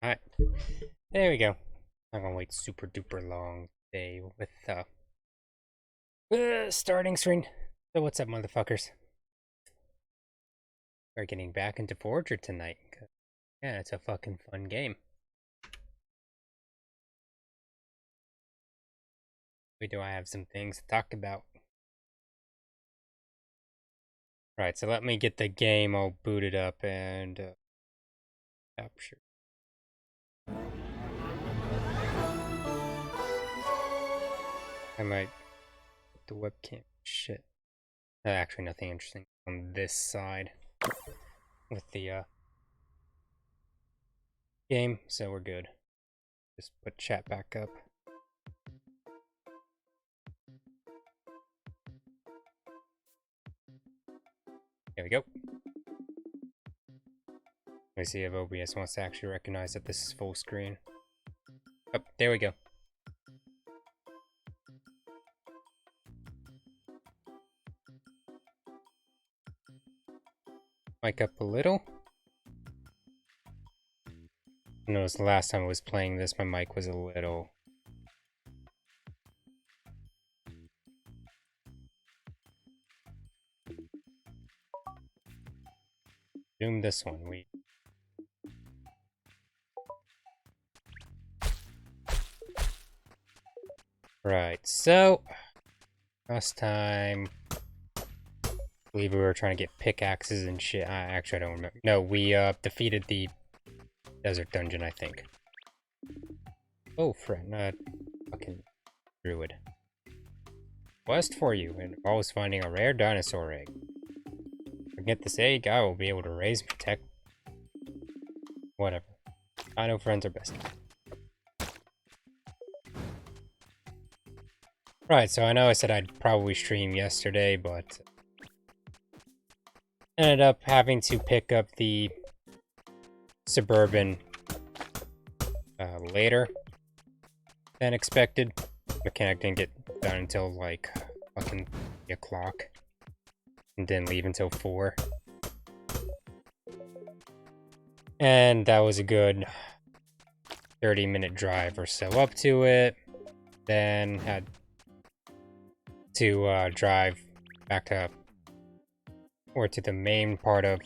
Alright, there we go. Not gonna wait super duper long day with starting screen. So what's up, motherfuckers? We're getting back into Forager tonight. Yeah, it's a fucking fun game. We do I have some things to talk about. Right, so let me get the game all booted up and capture. I might put the webcam shit. Actually, nothing interesting on this side with the game, so we're good. Just put chat back up. There we go. Let me see if OBS wants to actually recognize that this is full screen. Oh, there we go. Mic up a little. I noticed the last time I was playing this, my mic was a little... Zoom this one. Right, so... Last time... I believe we were trying to get pickaxes and shit. Actually, I don't remember. No, we defeated the desert dungeon, I think. Oh, friend, fucking druid. Quest for you, and always finding a rare dinosaur egg. Get this egg, I will be able to raise and protect. Whatever. I know friends are best. Right, so I know I said I'd probably stream yesterday, but ended up having to pick up the Suburban later than expected. Mechanic didn't get done until like fucking 3 o'clock and didn't leave until 4. And that was a good 30-minute drive or so up to it. Then had to drive back to the main part of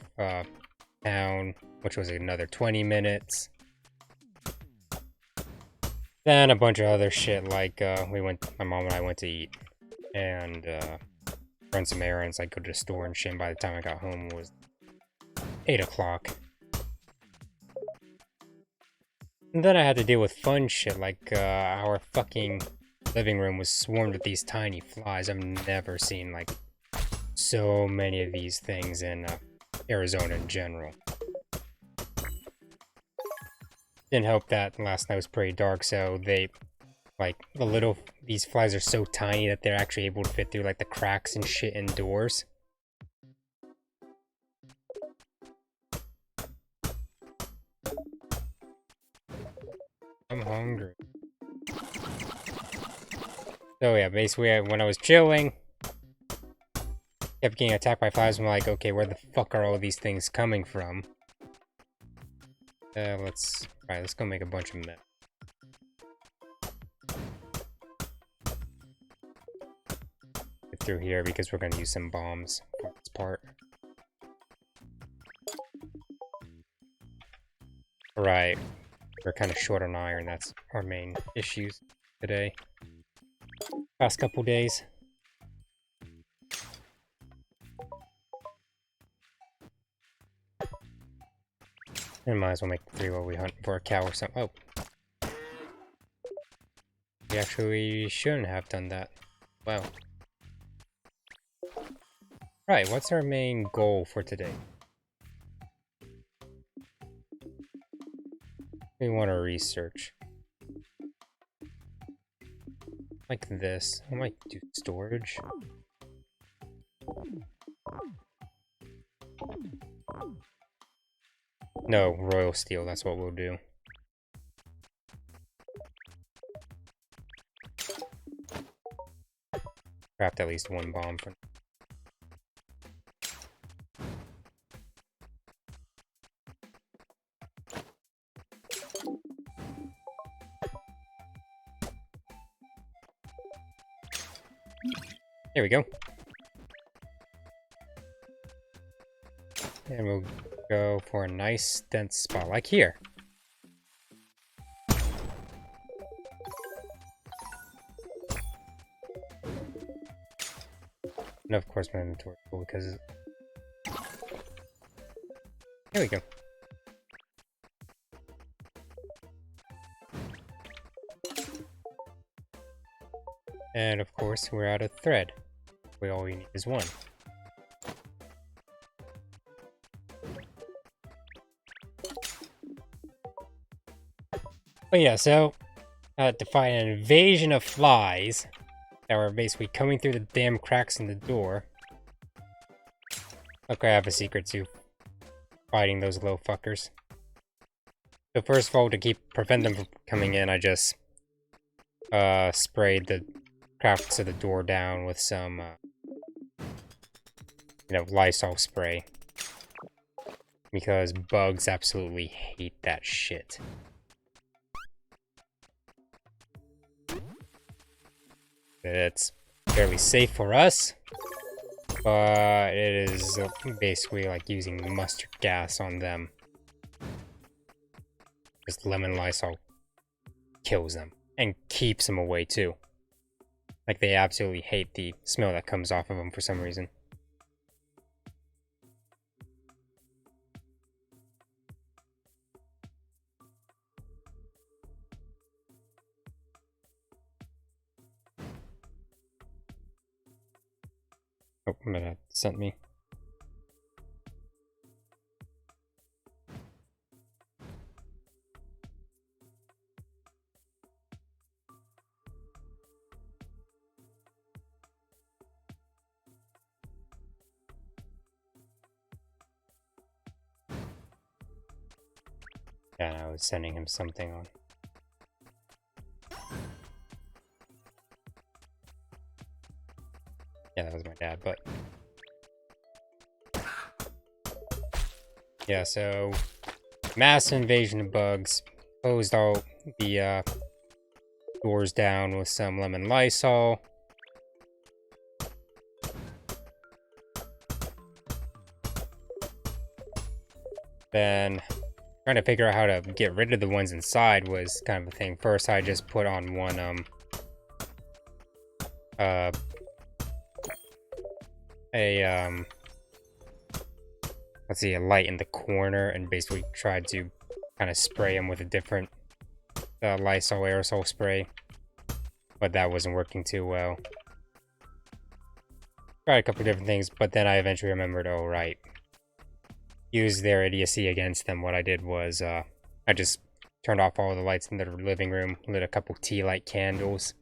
town, which was another 20 minutes. Then a bunch of other shit, like my mom and I went to eat and run some errands, like go to the store and shit. And by the time I got home, it was 8 o'clock. And then I had to deal with fun shit, like our fucking living room was swarmed with these tiny flies. I've never seen like so many of these things in Arizona in general. Didn't help that last night was pretty dark, so these flies are so tiny that they're actually able to fit through like the cracks and shit indoors. I'm hungry. So yeah, basically when I was chilling, kept getting attacked by flies. I'm like, okay, where the fuck are all these things coming from? Let's go make a bunch of them. Get through here because we're gonna use some bombs for this part. Right, we're kind of short on iron. That's our main issues today. Past couple days. And might as well make 3 while we hunt for a cow or something. Oh. We actually shouldn't have done that. Wow. Right, what's our main goal for today? We want to research. Like this. I might do storage. No, royal steel, that's what we'll do. Craft at least 1 bomb for... There we go. And we'll go for a nice dense spot, like here. And of course my inventory is full because... There we go. And of course we're out of thread. All we need is one. But yeah, so to fight an invasion of flies that were basically coming through the damn cracks in the door. Okay, I have a secret too. Fighting those little fuckers. So first of all, to prevent them from coming in, I just sprayed the cracks of the door down with some Lysol spray. Because bugs absolutely hate that shit. It's fairly safe for us, but it is basically like using mustard gas on them. Just lemon Lysol kills them and keeps them away too. Like they absolutely hate the smell that comes off of them for some reason. Oh, that sent me. Yeah, I was sending him something on. Yeah, that was my dad, but... Yeah, so... Mass invasion of bugs. Closed all the doors down with some lemon Lysol. Then... trying to figure out how to get rid of the ones inside was kind of a thing. First, I just put on one, let's see, a light in the corner, and basically tried to kind of spray them with a different Lysol aerosol spray, but that wasn't working too well. Tried a couple different things, but then I eventually remembered, oh right, use their idiocy against them. What I did was I just turned off all the lights in the living room, lit a couple tea light candles,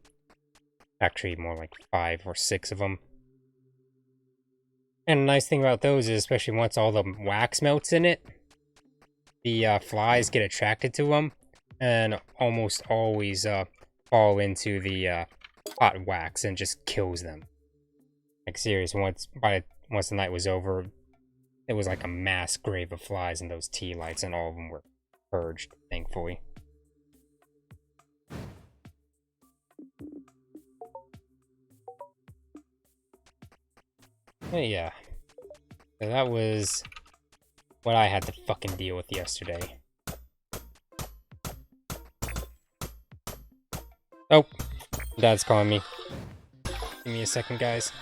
actually more like 5 or 6 of them. And the nice thing about those is, especially once all the wax melts in it, the flies get attracted to them, and almost always fall into the hot wax and just kills them. Like seriously, once the night was over, it was like a mass grave of flies in those tea lights, and all of them were purged, thankfully. But yeah, so that was what I had to fucking deal with yesterday. Oh, Dad's calling me. Give me a second, guys.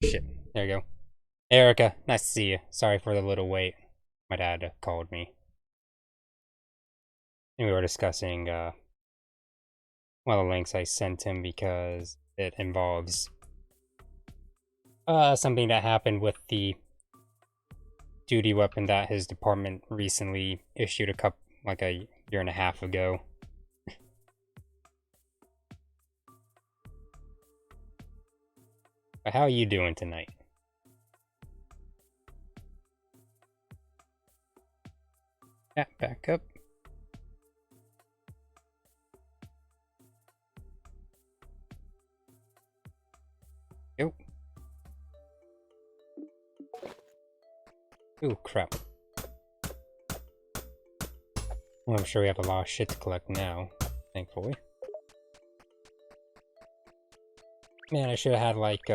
shit. There you go. Erica, nice to see you. Sorry for the little wait. My dad called me. And we were discussing one of the links I sent him because it involves something that happened with the duty weapon that his department recently issued like a year and a half ago. But how are you doing tonight? Yeah, back up. Yo. Ooh, crap. Well, I'm sure we have a lot of shit to collect now, thankfully. Man, I should have had, like,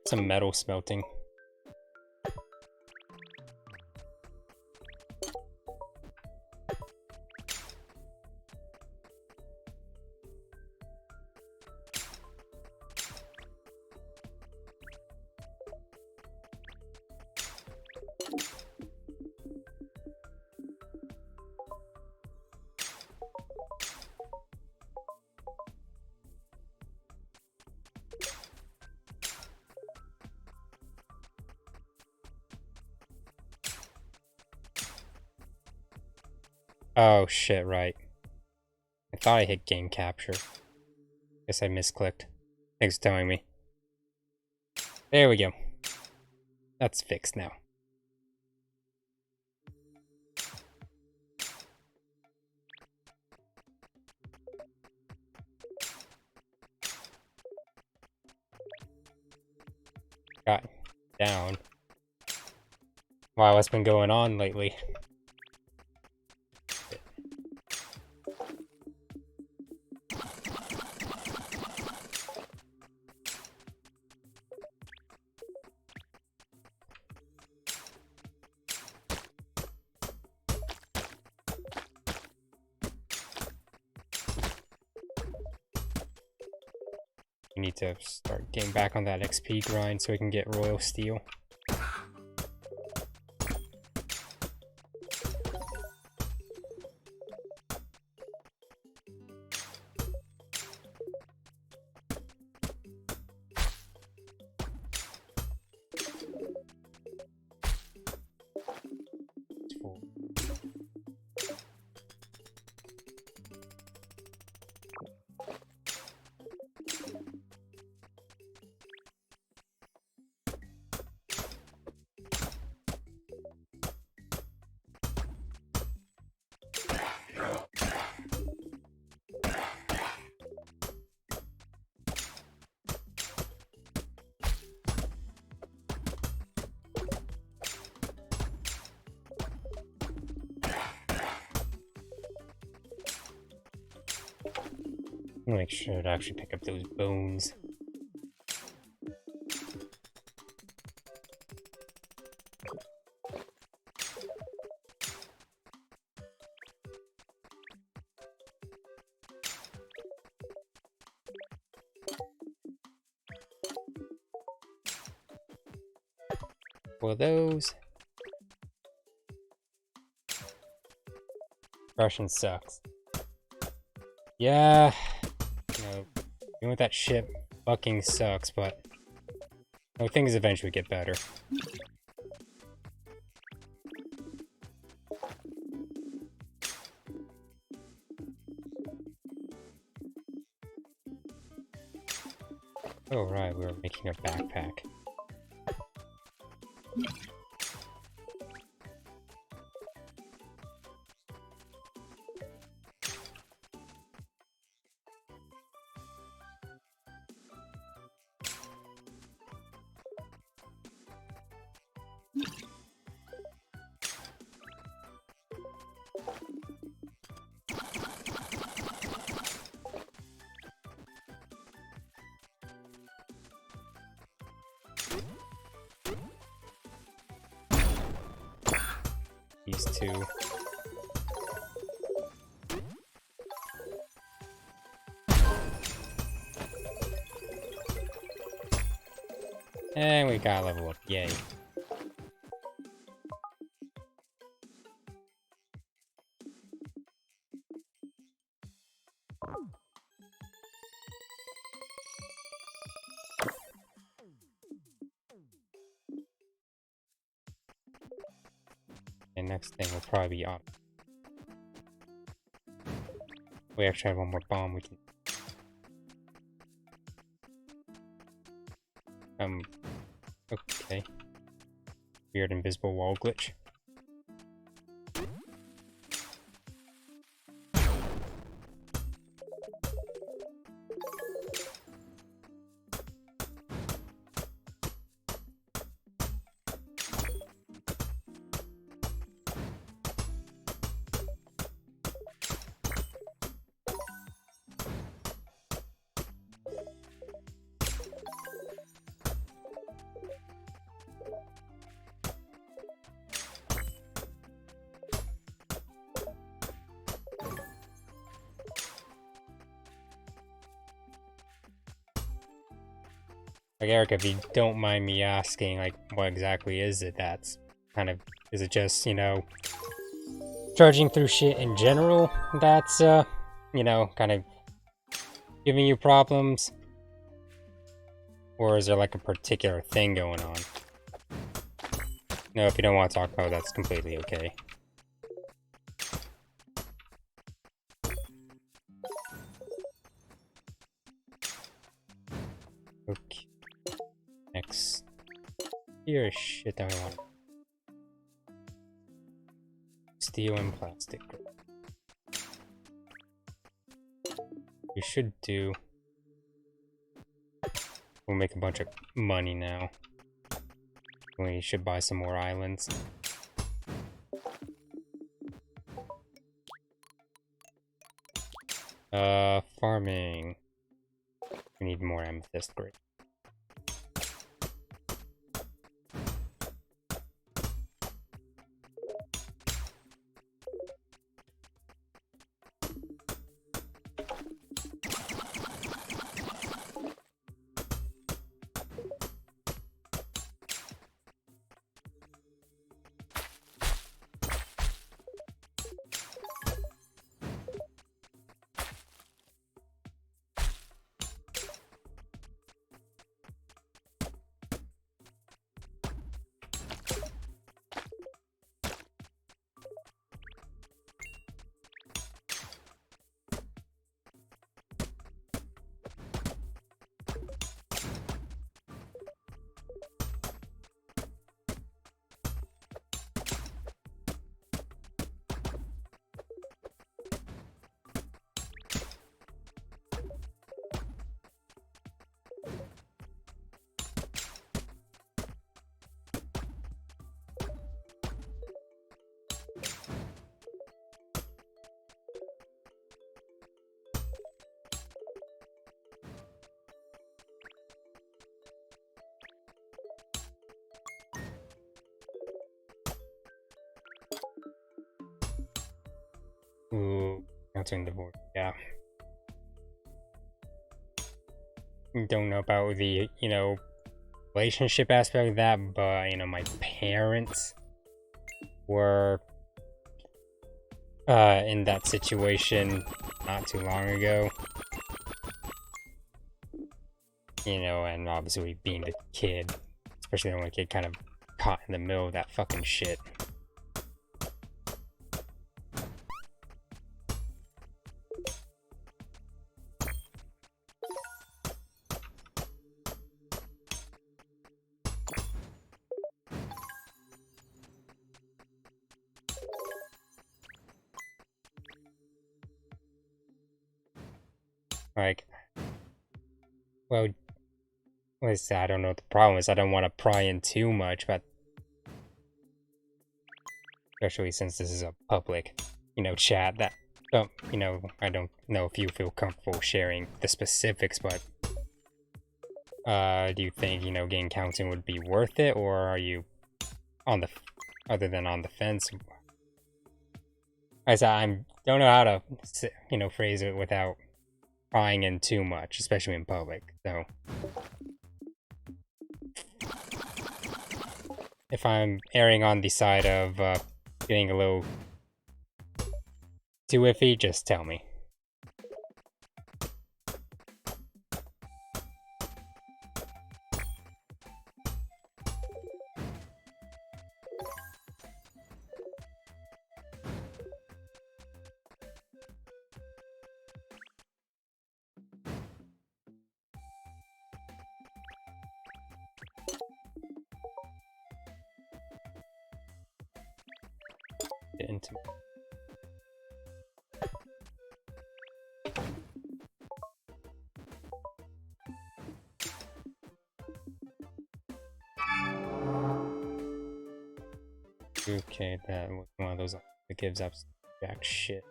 some metal smelting. Oh shit, right. I thought I hit game capture. Guess I misclicked. Thanks for telling me. There we go. That's fixed now. Got down. Wow, what's been going on lately? We need to start getting back on that XP grind so we can get Royal Steel. I'll make sure to actually pick up those bones. For those. Russian sucks. Yeah. You know, doing with that shit fucking sucks, but things eventually get better. Oh right, we were making a backpack. These two. And we got level up, yay. And next thing will probably be on. We actually have one more bomb we can. Okay. Weird invisible wall glitch. Like, Eric, if you don't mind me asking, like, what exactly is it that's kind of, is it just, you know, charging through shit in general that's, you know, kind of giving you problems? Or is there, like, a particular thing going on? No, if you don't want to talk about it, that's completely okay. Okay. Next. Here's shit that I want. Steel and plastic. We should do. We'll make a bunch of money now. We should buy some more islands. Farming. We need more amethyst, great. Ooh, counting the board, yeah. Don't know about the, you know, relationship aspect of that, but, you know, my parents were in that situation not too long ago. You know, and obviously being a kid, especially the only kid kind of caught in the middle of that fucking shit. Like, well, I don't know what the problem is. I don't want to pry in too much, but especially since this is a public, you know, chat that, you know, I don't know if you feel comfortable sharing the specifics, but do you think, you know, getting counseling would be worth it, or are you on the, other than on the fence? I don't know how to, you know, phrase it without prying in too much, especially in public, so. if I'm erring on the side of getting a little too iffy, just tell me. Get into okay, that was one of those that gives up jack shit.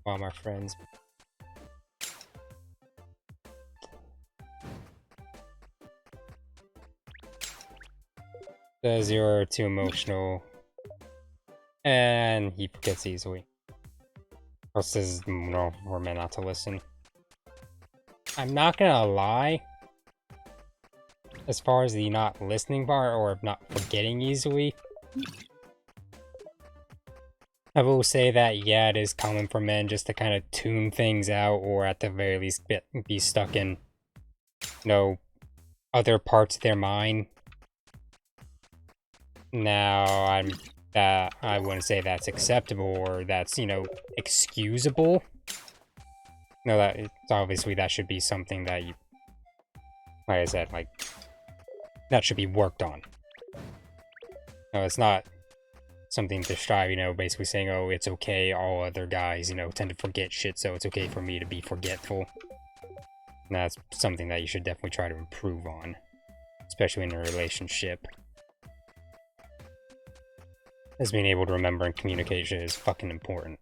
While my friends. Says you're too emotional. And he forgets easily. Or says no, we're meant not to listen. I'm not gonna lie. As far as the not listening part or not forgetting easily, I will say that, yeah, it is common for men just to kind of tune things out, or at the very least be stuck in, you know, other parts of their mind. Now, I wouldn't say that's acceptable or that's, you know, excusable. No, that obviously that should be something that you, like I said, like, that should be worked on. No, it's not something to strive, you know, basically saying, oh, it's okay, all other guys, you know, tend to forget shit, so it's okay for me to be forgetful. And that's something that you should definitely try to improve on, especially in a relationship. As being able to remember and communication is fucking important.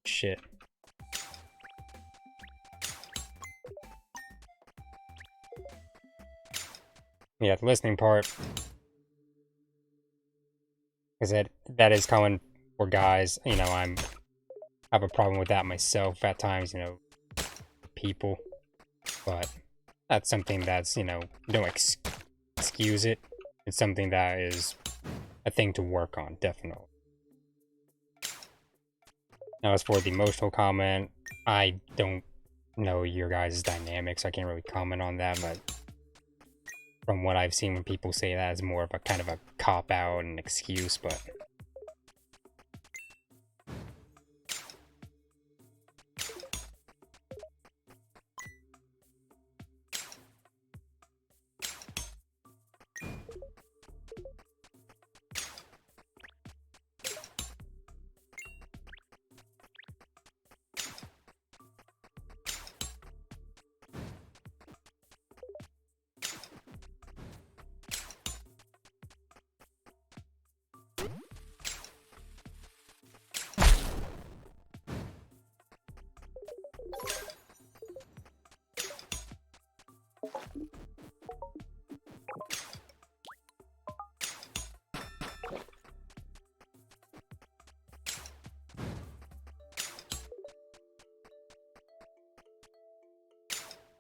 Shit. Yeah, the listening part. Because that is common for guys. You know, I have a problem with that myself at times, you know, people. But that's something that's, you know, don't excuse it. It's something that is a thing to work on, definitely. Now, as for the emotional comment, I don't know your guys' dynamics. I can't really comment on that, but from what I've seen when people say that, it's more of a kind of a cop-out and excuse, but...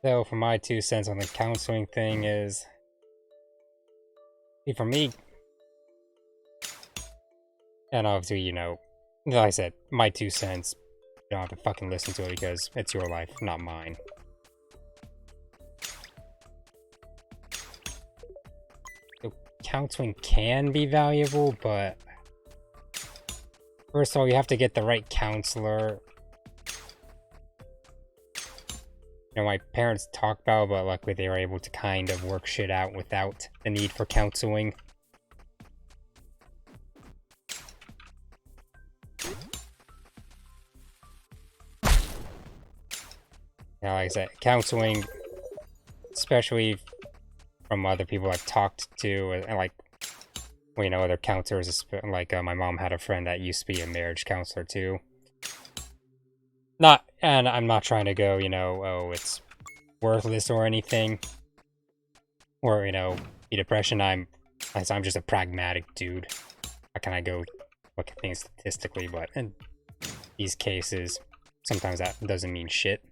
So, for my 2 cents on the counseling thing is, see, for me, and obviously, you know, like I said, my 2 cents, you don't have to fucking listen to it because it's your life, not mine. So, counseling can be valuable, but first of all, you have to get the right counselor. You know, my parents talked about it, but luckily they were able to kind of work shit out without the need for counseling. Now, like I said, counseling, especially from other people I've talked to, and like, well, you know, other counselors, like my mom had a friend that used to be a marriage counselor too. And I'm not trying to go, you know, oh, it's worthless or anything, or, you know, the depression. I'm just a pragmatic dude. How can I go look at things statistically? But in these cases, sometimes that doesn't mean shit.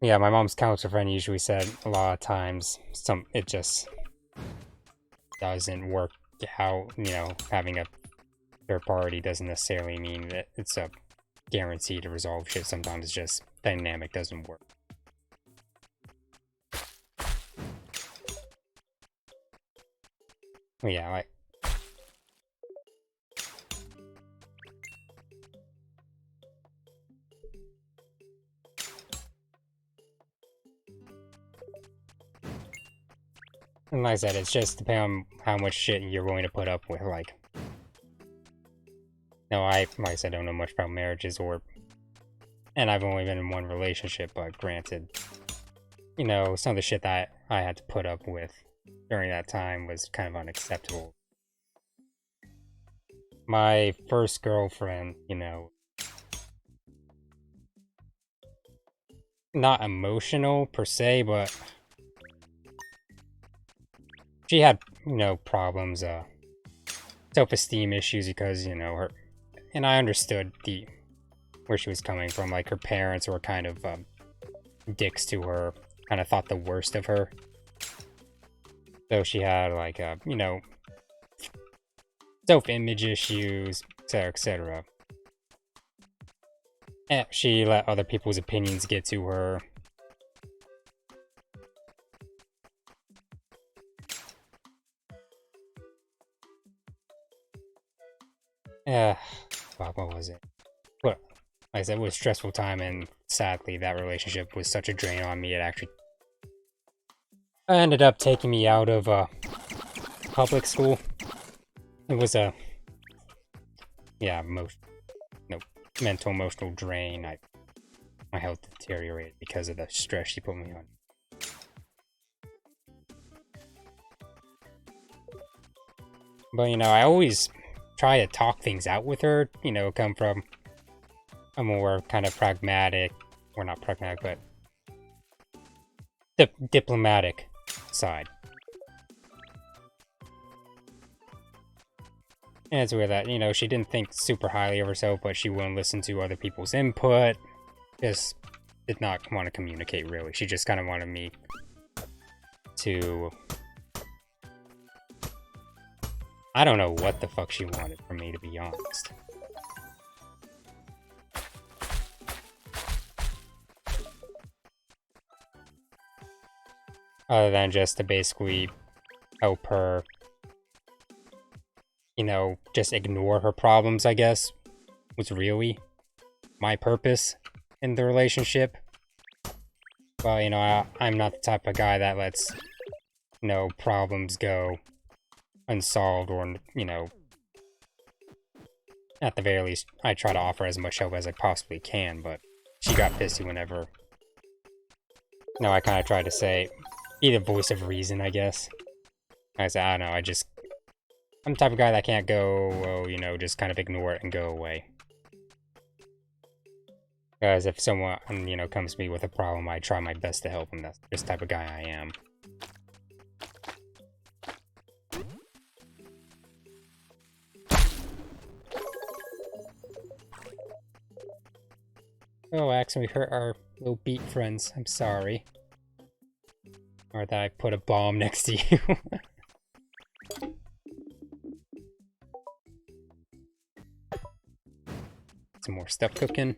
Yeah, my mom's counselor friend usually said a lot of times it just doesn't work out. You know, having a third party doesn't necessarily mean that it's a guarantee to resolve shit. Sometimes it's just dynamic doesn't work. But yeah, like, and like I said, it's just depending on how much shit you're willing to put up with. Like, no, like I said, I don't know much about marriages and I've only been in one relationship, but granted, you know, some of the shit that I had to put up with during that time was kind of unacceptable. My first girlfriend, you know, not emotional per se, but she had, you know, problems, self-esteem issues because, you know, and I understood where she was coming from. Like, her parents were kind of dicks to her, kind of thought the worst of her. So she had, like, you know, self-image issues, etc., etc. And she let other people's opinions get to her. Fuck, what was it? But like I said, it was a stressful time, and sadly, that relationship was such a drain on me. It actually ended up taking me out of public school. It was a mental emotional drain. My health deteriorated because of the stress she put me on. But you know, I always try to talk things out with her. You know, come from a more kind of pragmatic, or not pragmatic, but the diplomatic side. And it's weird that, you know, she didn't think super highly of herself, but she wouldn't listen to other people's input. Just did not want to communicate, really. She just kind of wanted me to... I don't know what the fuck she wanted from me, to be honest. Other than just to basically help her, you know, just ignore her problems, I guess, was really my purpose in the relationship. Well, you know, I'm not the type of guy that lets, you know, problems go unsolved, or, you know, at the very least, I try to offer as much help as I possibly can, but she got pissy whenever, you know, I kind of tried to say, be the voice of reason, I guess. I said, I don't know, I'm the type of guy that can't go, oh, you know, just kind of ignore it and go away. Because if someone, you know, comes to me with a problem, I try my best to help them. That's just the type of guy I am. Oh, accidentally hurt our little beat friends. I'm sorry. Or that I put a bomb next to you. Some more stuff cooking.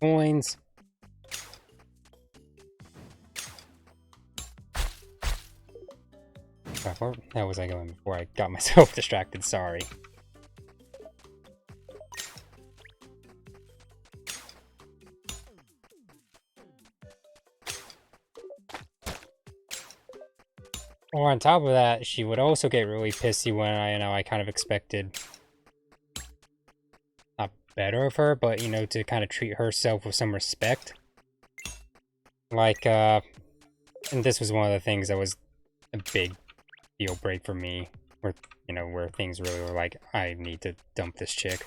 Coins. Crap, where the hell was I going before I got myself distracted? Sorry. Or on top of that, she would also get really pissy when I kind of expected not better of her, but, to kind of treat herself with some respect. Like, and this was one of the things that was a big deal break for me, where, where things really were like, I need to dump this chick.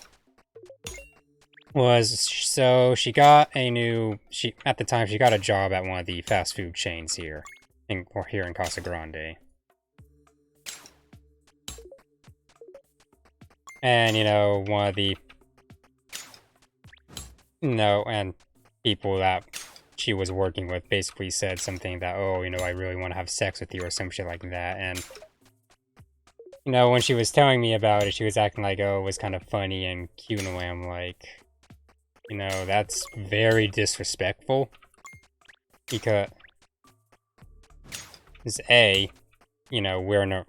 So she got at the time, she got a job at one of the fast food chains here. Here in Casa Grande. And, one of the... and people that she was working with basically said something that, oh, I really want to have sex with you or some shit like that, and... when she was telling me about it, she was acting like, oh, it was kind of funny and cute in a way. I'm like... that's very disrespectful. Because... is A, we're in a,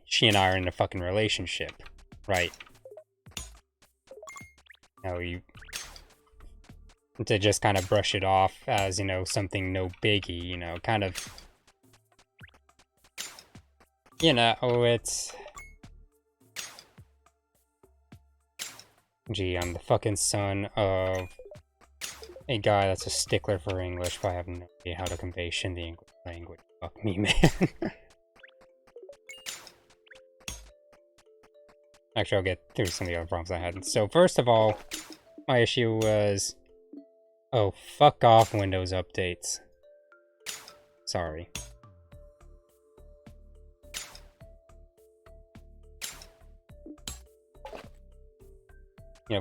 she and I are in a fucking relationship, right? To just kind of brush it off as, something no biggie, kind of, it's... Gee, I'm the fucking son of a guy that's a stickler for English, but I have no idea how to convey shit in the English language. Fuck me, man. Actually, I'll get through some of the other problems I had. So, first of all, my issue was... oh, fuck off Windows updates. Sorry.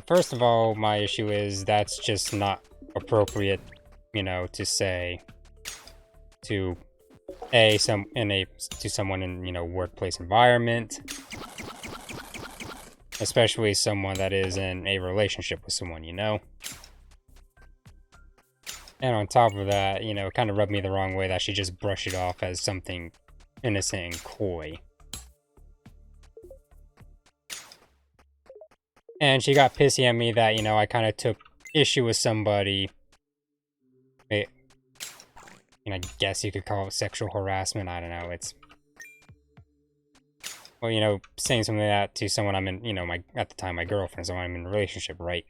First of all, my issue is that's just not appropriate, to say to someone in, workplace environment, especially someone that is in a relationship with someone, And on top of that, it kind of rubbed me the wrong way that she just brushed it off as something innocent and coy. And she got pissy at me that, I kind of took issue with somebody. I guess you could call it sexual harassment. I don't know. It's... well, saying something like that to someone I'm in, at the time, my girlfriend, someone I'm in a relationship, right?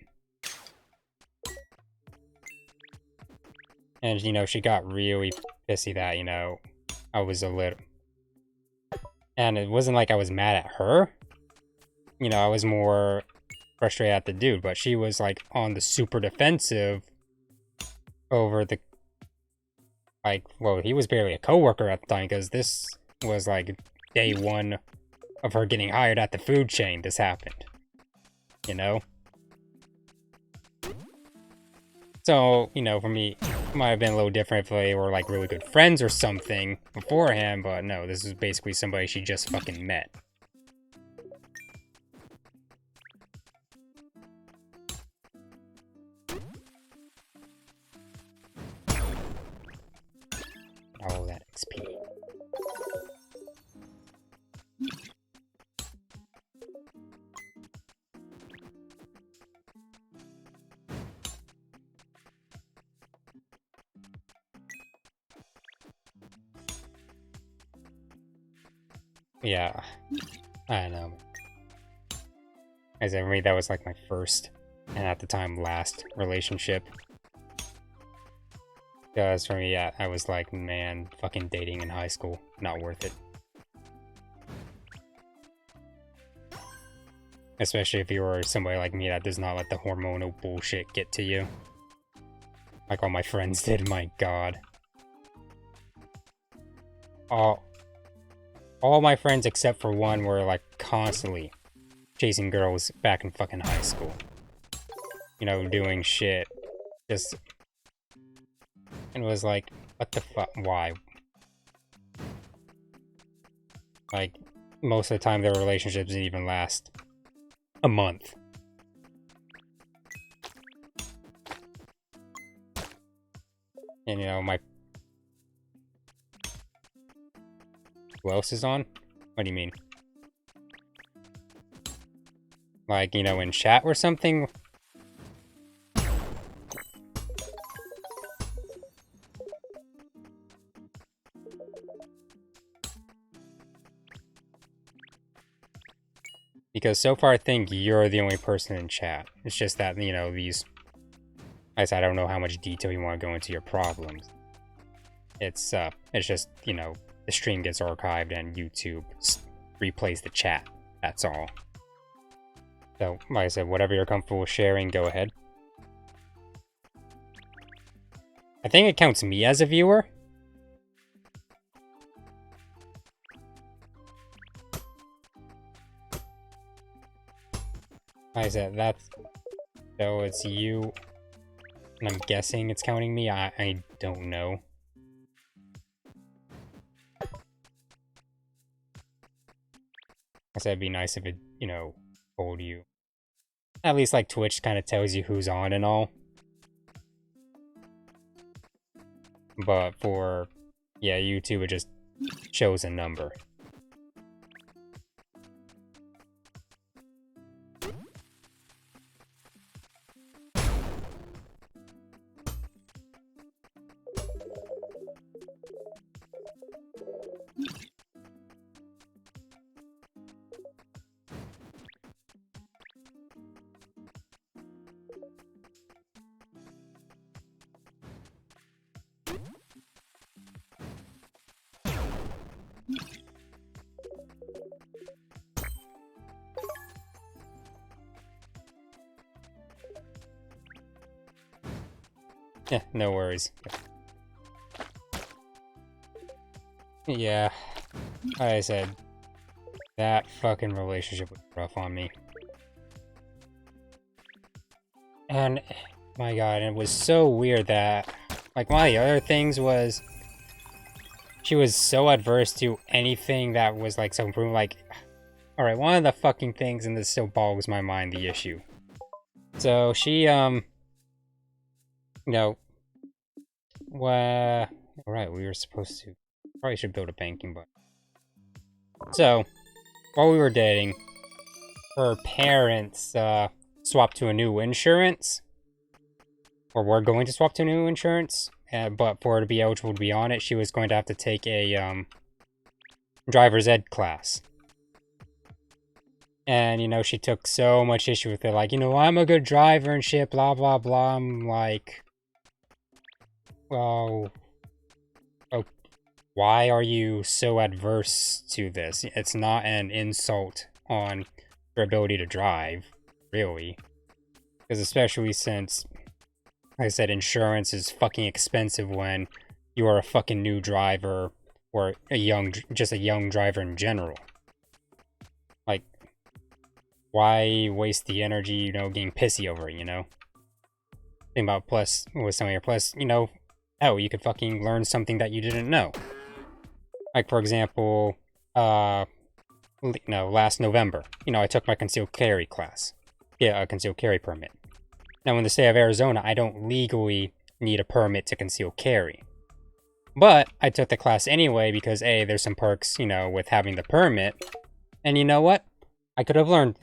And, she got really pissy that, I was a little... And it wasn't like I was mad at her. I was more frustrated at the dude, but she was, like, on the super defensive over the... like, well, he was barely a coworker at the time, because this was, like, day one of her getting hired at the food chain. This happened. So, for me, it might have been a little different if they were, like, really good friends or something beforehand, but no, this is basically somebody she just fucking met. All that XP. Yeah, I don't know. As I mean, that was like my first, and at the time, last relationship. Because for me, yeah, I was like, man, fucking dating in high school, not worth it. Especially if you were somebody like me that does not let the hormonal bullshit get to you. Like all my friends did, my god. All my friends except for one were like constantly chasing girls back in fucking high school. you know, doing shit. Just, and it was like, what the fuck, why? Like, most of the time their relationships didn't even last a month. And, you know, who else is on? What do you mean? Like, you know, in chat or something? Because so far I think you're the only person in chat. It's just that, you know, these... I said I don't know how much detail you want to go into your problems. It's just, you know, the stream gets archived and YouTube replays the chat. That's all. So, like I said, whatever you're comfortable sharing, go ahead. I think it counts me as a viewer. Like I said, that's... So it's you... And I'm guessing it's counting me. I don't know. I said it'd be nice if it, you know, told you. At least like Twitch kind of tells you who's on and all. But for, yeah, YouTube, it just shows a number. Yeah, no worries. Yeah, like I said, that fucking relationship was rough on me. And, my god, it was so weird that, like, one of the other things was, she was so adverse to anything that was, like, so improved, like, alright, one of the fucking things, and this still boggles my mind, the issue. So, she, you know, well, alright, we were supposed to, probably should build a banking button. So, while we were dating, her parents, swapped to a new insurance, or were going to swap to a new insurance, but for her to be eligible to be on it, she was going to have to take a, driver's ed class. And, you know, she took so much issue with it, like, you know, I'm a good driver and shit, blah, blah, blah. I'm like, well, oh, why are you so adverse to this? It's not an insult on your ability to drive, really. Because especially since, like I said, insurance is fucking expensive when you are a fucking new driver, or just a young driver in general. Like, why waste the energy, you know, getting pissy over it, you know? Think about plus, with some of your plus, you know, oh, you could fucking learn something that you didn't know. Like, for example, last November, you know, I took my concealed carry class. Yeah, a concealed carry permit. Now, in the state of Arizona, I don't legally need a permit to conceal carry. But I took the class anyway because, A, there's some perks, you know, with having the permit. And you know what? I could have learned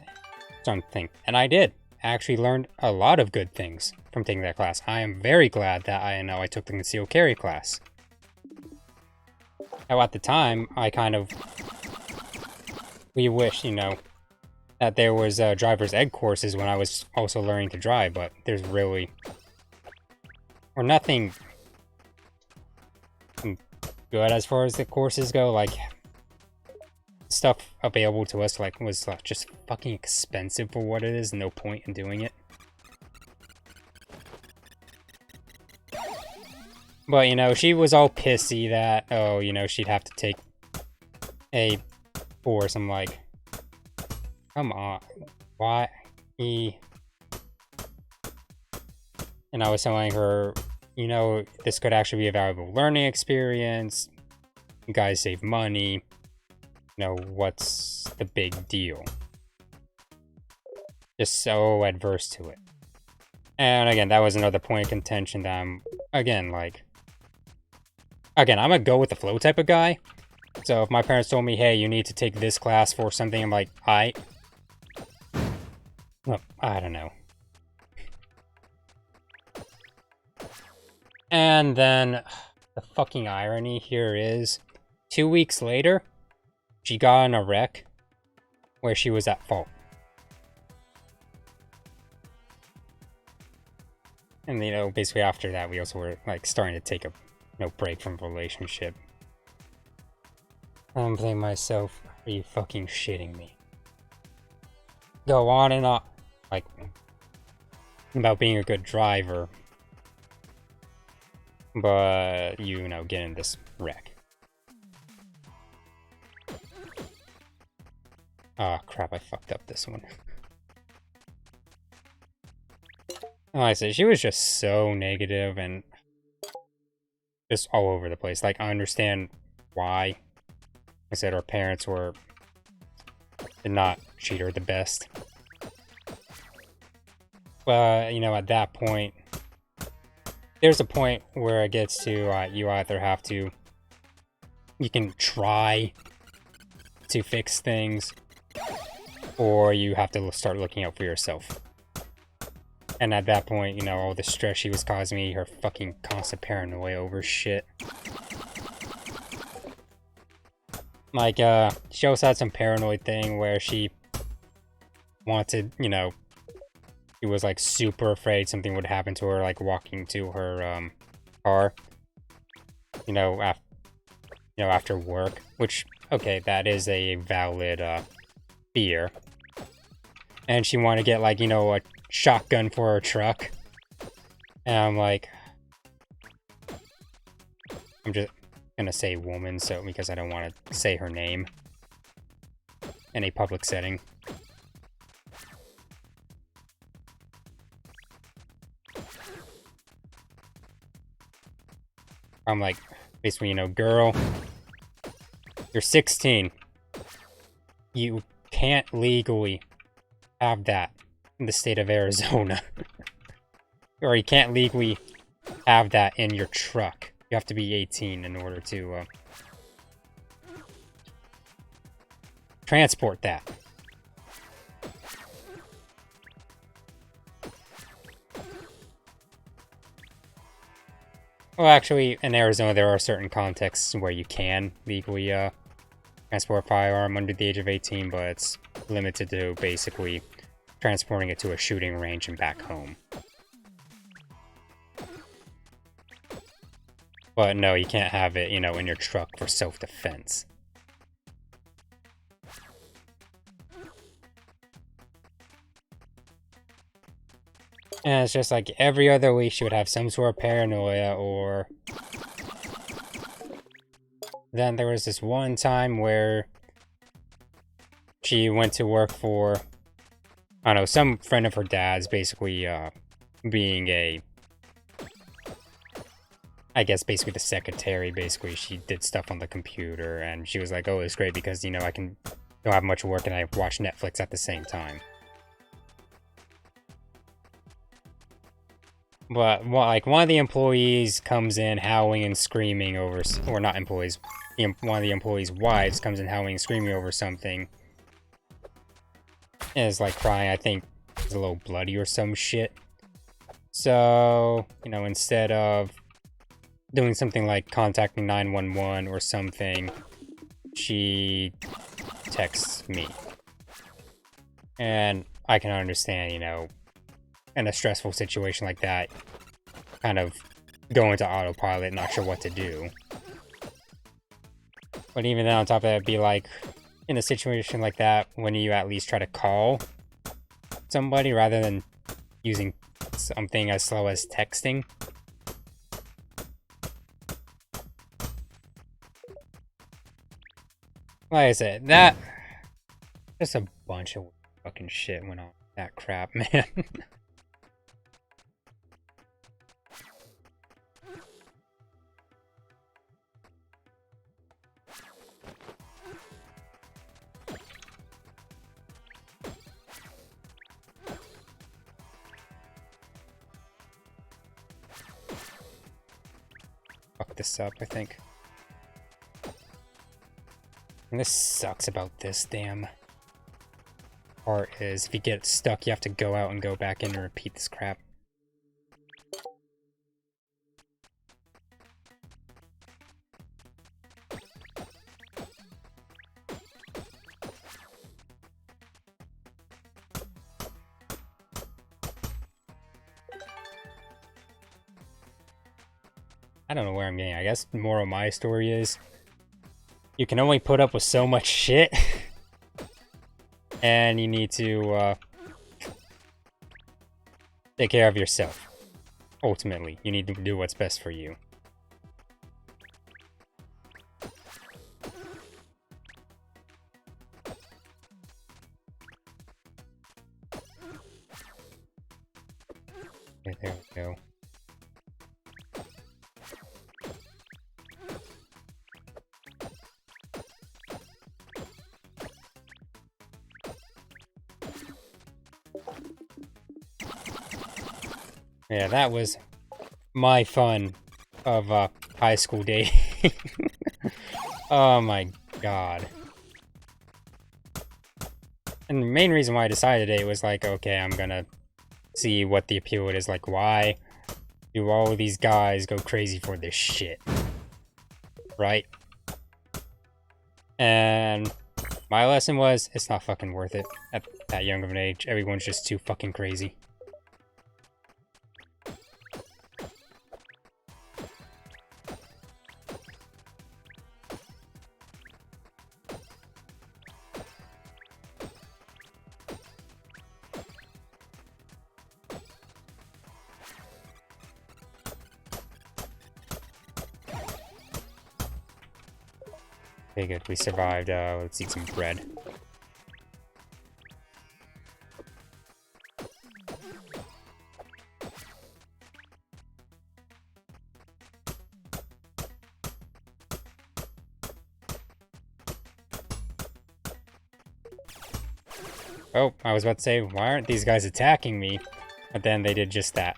something. And I did. I actually learned a lot of good things from taking that class. I am very glad that I took the concealed carry class. Now, at the time, we wish, you know, that there was driver's ed courses when I was also learning to drive, but there's really, or nothing good as far as the courses go. Like, stuff available to us, like, was just fucking expensive for what it is. No point in doing it. But, you know, she was all pissy that, oh, you know, she'd have to take a course. I'm like, come on. Why? And I was telling her, you know, this could actually be a valuable learning experience. You guys save money. You know, what's the big deal? Just so adverse to it. And again, that was another point of contention that I'm, again, like... Again, I'm a go with the flow type of guy. So if my parents told me, hey, you need to take this class for something, I'm like, well, I don't know. And then, the fucking irony here is, 2 weeks later, she got in a wreck where she was at fault. And, you know, basically after that, we also were, like, starting to take a, break from the relationship. I'm thinking myself, are you fucking shitting me? Go on and on, like, about being a good driver, but you know, get in this wreck. Oh crap, I fucked up this one. Like I said, she was just so negative and just all over the place. Like, I understand why. I said her parents did not treat her the best. But, you know, at that point, there's a point where it gets to, you either have to, you can try to fix things, or you have to start looking out for yourself. And at that point, you know, all the stress she was causing me, her fucking constant paranoia over shit. Like, she also had some paranoid thing where she wanted, you know, she was, like, super afraid something would happen to her, like, walking to her, car. You know, after work. Which, okay, that is a valid, fear. And she wanted to get, like, you know, a shotgun for her truck. And I'm like... I'm just gonna say woman, so because I don't want to say her name in a public setting. I'm like, basically, you know, girl, you're 16. You can't legally have that in the state of Arizona. Or you can't legally have that in your truck. You have to be 18 in order to transport that. Well, actually, in Arizona, there are certain contexts where you can legally transport a firearm under the age of 18, but it's limited to basically transporting it to a shooting range and back home. But no, you can't have it, you know, in your truck for self-defense. And it's just like every other week she would have some sort of paranoia, or... Then there was this one time where she went to work for, I don't know, some friend of her dad's, basically, being a... I guess basically the secretary. Basically, she did stuff on the computer, and she was like, oh, it's great because, you know, I don't have much work and I watch Netflix at the same time. But, like, one of the employees comes in howling and screaming over, or not employees, one of the employees' wives comes in howling and screaming over something. And is, like, crying, I think it's a little bloody or some shit. So, you know, instead of doing something like contacting 911 or something, she texts me. And I can understand, you know, in a stressful situation like that, kind of go into autopilot, not sure what to do. But even then, on top of that, it'd be like, in a situation like that, when you at least try to call somebody rather than using something as slow as texting. Like I said, that... just a bunch of fucking shit went on with that crap, man. this up, I think. And this sucks about this damn part is if you get stuck, you have to go out and go back in and repeat this crap. I don't know where I'm getting. I guess the moral of my story is you can only put up with so much shit. And you need to take care of yourself. Ultimately, you need to do what's best for you. Okay, there we go. Yeah, that was my fun of high school day. Oh my god. And the main reason why I decided it was like, okay, I'm gonna see what the appeal is. Like, why do all of these guys go crazy for this shit? Right? And my lesson was, it's not fucking worth it at that young of an age. Everyone's just too fucking crazy. Okay, good. We survived. Let's eat some bread. Oh, I was about to say, why aren't these guys attacking me? But then they did just that.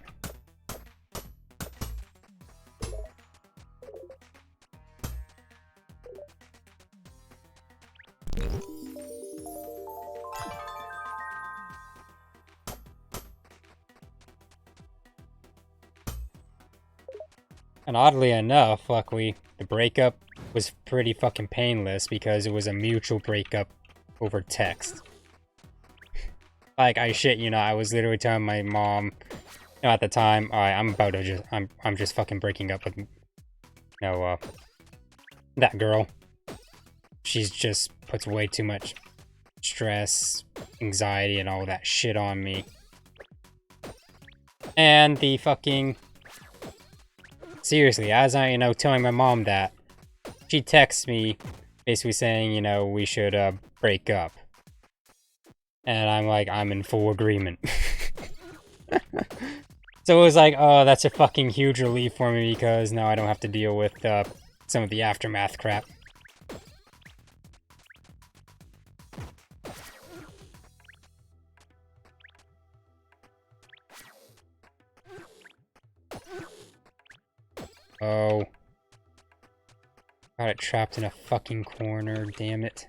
And oddly enough, luckily, the breakup was pretty fucking painless because it was a mutual breakup over text. Like, I shit you know, I was literally telling my mom, you know, at the time, alright, I'm just fucking breaking up with, you know, that girl. She's just puts way too much stress, anxiety, and all that shit on me. And the fucking... Seriously, as I, you know, telling my mom that, she texts me basically saying, you know, we should, break up. And I'm like, I'm in full agreement. So it was like, oh, that's a fucking huge relief for me because now I don't have to deal with, some of the aftermath crap. Oh. Got it trapped in a fucking corner, damn it.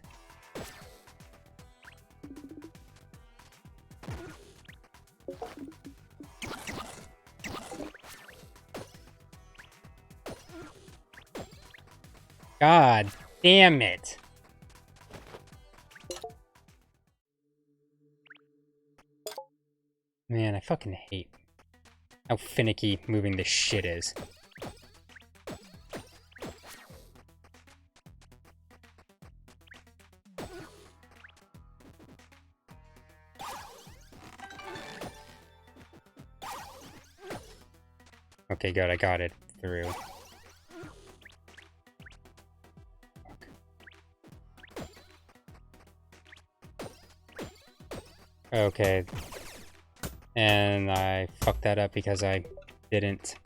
God damn it. Man, I fucking hate how finicky moving this shit is. Okay, good, I got it through. Okay. And I fucked that up because I didn't.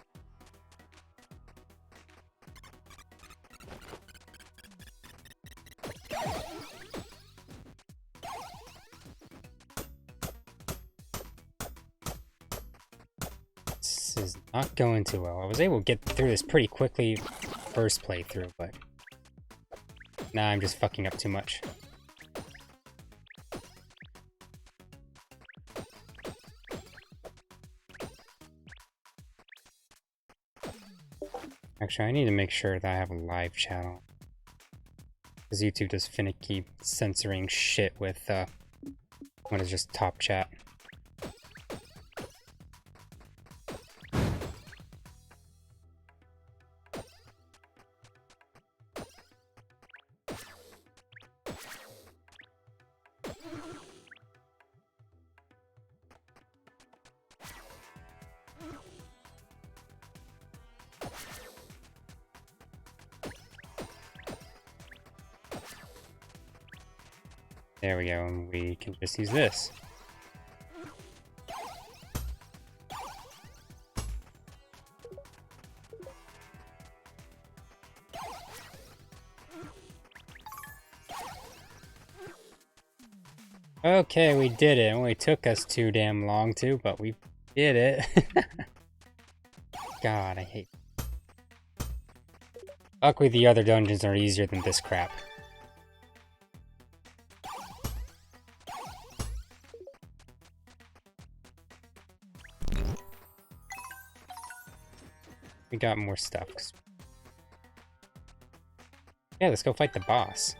This is not going too well. I was able to get through this pretty quickly first playthrough, but now I'm just fucking up too much. Actually, I need to make sure that I have a live channel. Because YouTube does finicky censoring shit with when it's just top chat. There we go, and we can just use this. Okay, we did it. It only took us too damn long too, but we did it. God, I hate it. Luckily the other dungeons are easier than this crap. We got more stuff. Yeah, let's go fight the boss.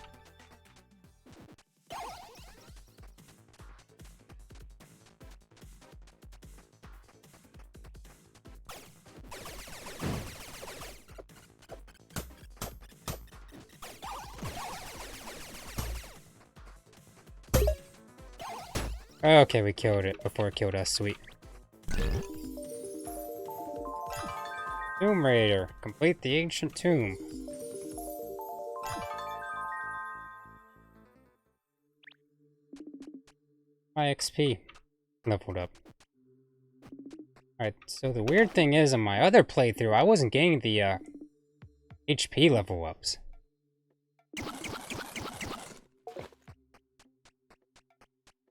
Okay, we killed it before it killed us, sweet. Tomb Raider, complete the ancient tomb. My XP leveled up. Alright, so the weird thing is, on my other playthrough, I wasn't getting the HP level ups.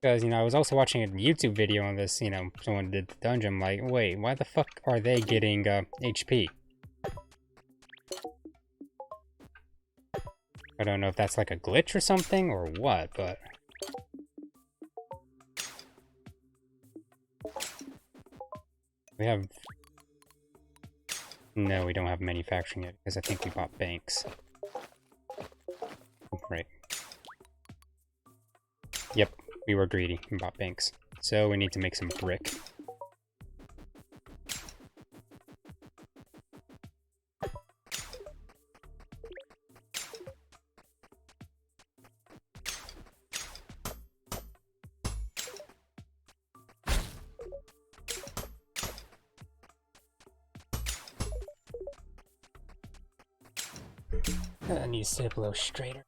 Because, you know, I was also watching a YouTube video on this, you know, someone did the dungeon. I'm like, wait, why the fuck are they getting HP? I don't know if that's like a glitch or something or what, but... We have... No, we don't have manufacturing yet, because I think we bought banks. Right. Yep. We were greedy and bought banks. So we need to make some brick. I need to sit up a little straighter.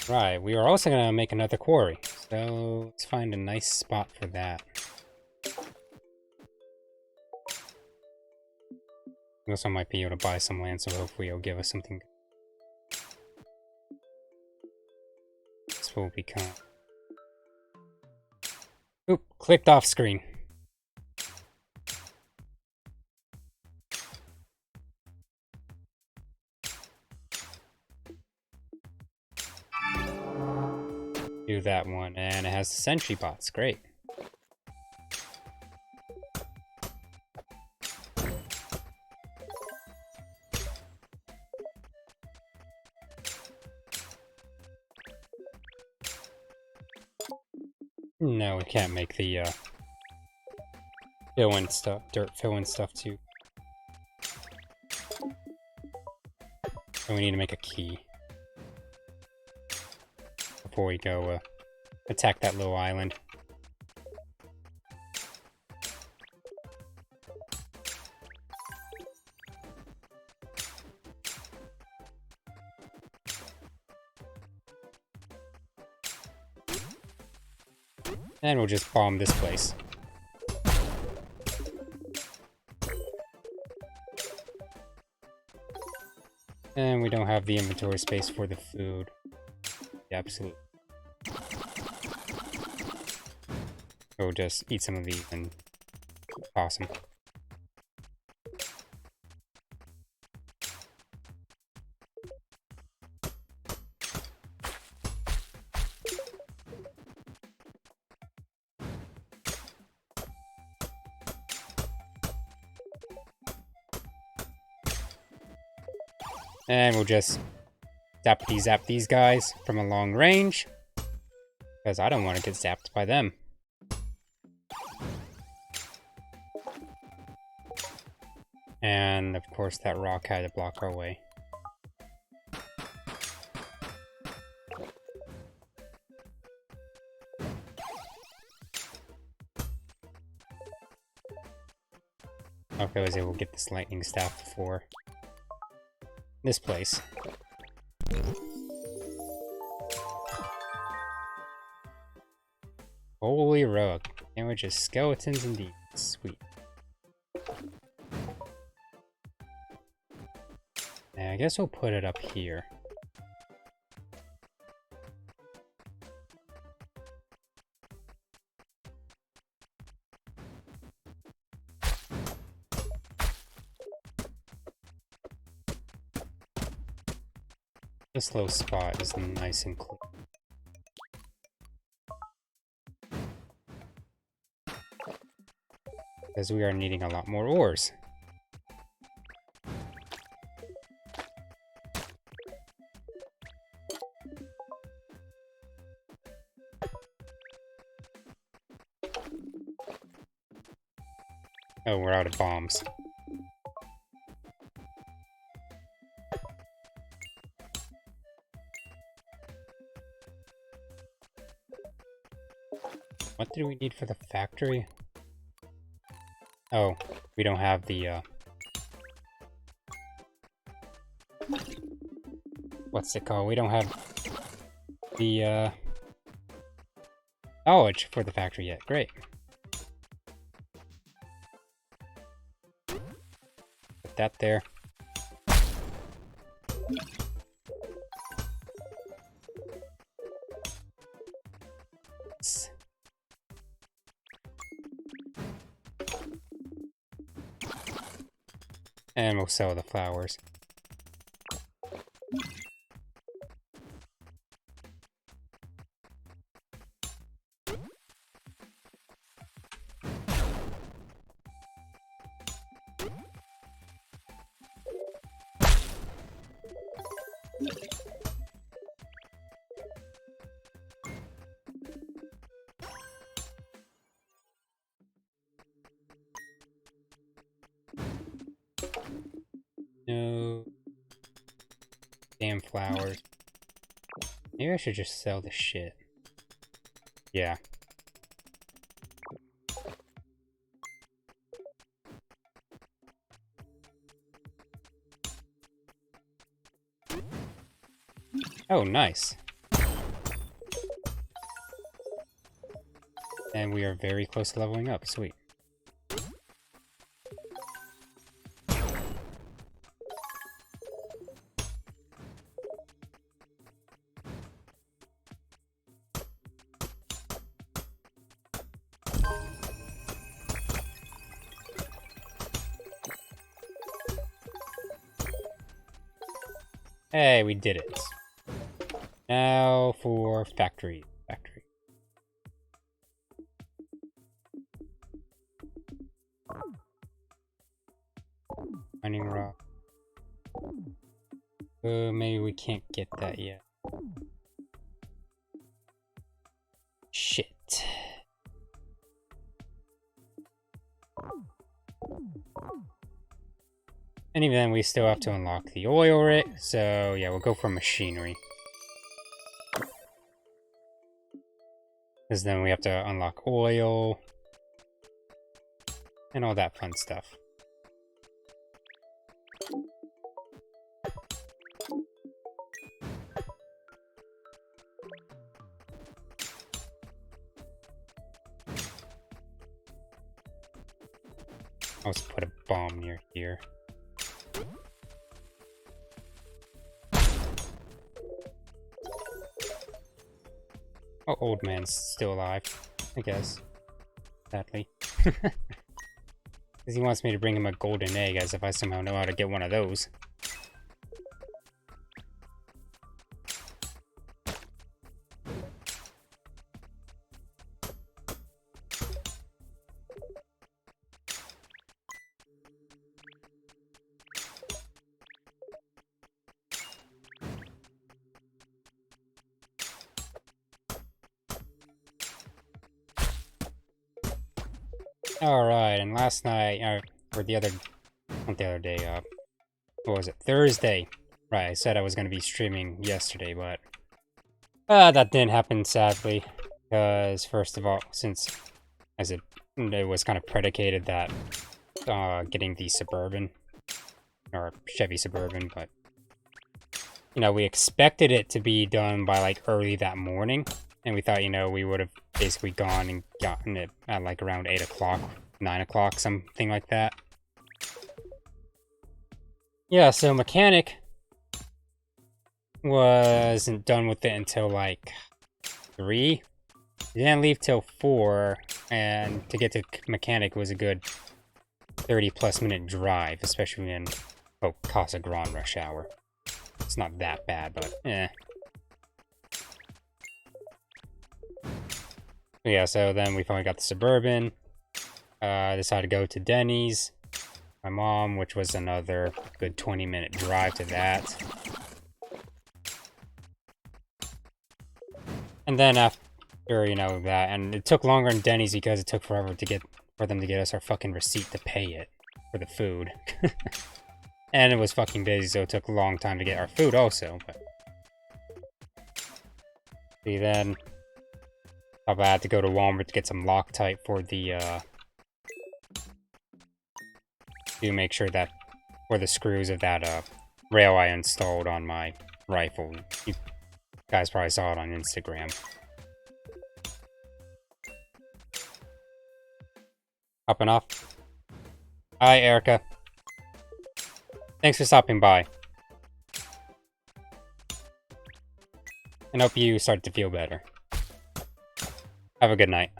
Right, we are also gonna make another quarry, so let's find a nice spot for that. We also might be able to buy some land, so hopefully it'll give us something. This will become... Oop, clicked off screen. Do that one, and it has the sentry bots, great. No, we can't make the fill-in stuff, dirt fill-in stuff too. And we need to make a key before we go attack that little island. And we'll just bomb this place. And we don't have the inventory space for the food. Yeah, absolutely. We'll just eat some of these and toss them. And we'll just zap these guys from a long range. Because I don't want to get zapped by them. And of course that rock had to block our way. Okay, I was able to get this lightning staff for this place. Holy rogue. Sandwiches skeletons indeed. Sweet. And I guess we'll put it up here. This little spot is nice and clean. Because we are needing a lot more ores. Oh, we're out of bombs. What do we need for the factory? Oh, we don't have the, what's it called? We don't have the, knowledge for the factory yet. Great. Put that there. And we'll sell the flowers. No. Damn flowers. Maybe I should just sell the shit. Yeah. Oh, nice. And we are very close to leveling up. Sweet. Hey, we did it. Now for factory. Mining rock. Maybe we can't get that yet. Shit. And even then, we still have to unlock the oil rig, so yeah, we'll go for machinery. Because then we have to unlock oil, and all that fun stuff. I'll just put a bomb near here. Oh, old man's still alive, I guess. sadly. Because he wants me to bring him a golden egg, as if I somehow know how to get one of those. Alright, and last night, or the other, not the other day, what was it, Thursday? Right, I said I was going to be streaming yesterday, but that didn't happen, sadly, because first of all, since, as it was kind of predicated that, getting the Suburban, or Chevy Suburban, but, you know, we expected it to be done by, like, early that morning, and we thought, you know, we would have basically gone and gotten it at, like, around 8 o'clock, 9 o'clock, something like that. Yeah, so mechanic wasn't done with it until, like, 3. He didn't leave till 4, and to get to mechanic was a good 30-plus minute drive, especially in, Casa Grande rush hour. It's not that bad, but, eh. Yeah, so then we finally got the Suburban. Decided to go to Denny's. My mom, which was another good 20-minute drive to that. And then after, you know, that, and it took longer in Denny's because it took forever for them to get us our fucking receipt to pay it for the food. And it was fucking busy, so it took a long time to get our food also, but... See, then... I had to go to Walmart to get some Loctite for the, to make sure that, for the screws of that, rail I installed on my rifle. You guys probably saw it on Instagram. Hopping off. Hi, Erica. Thanks for stopping by. And hope you start to feel better. Have a good night.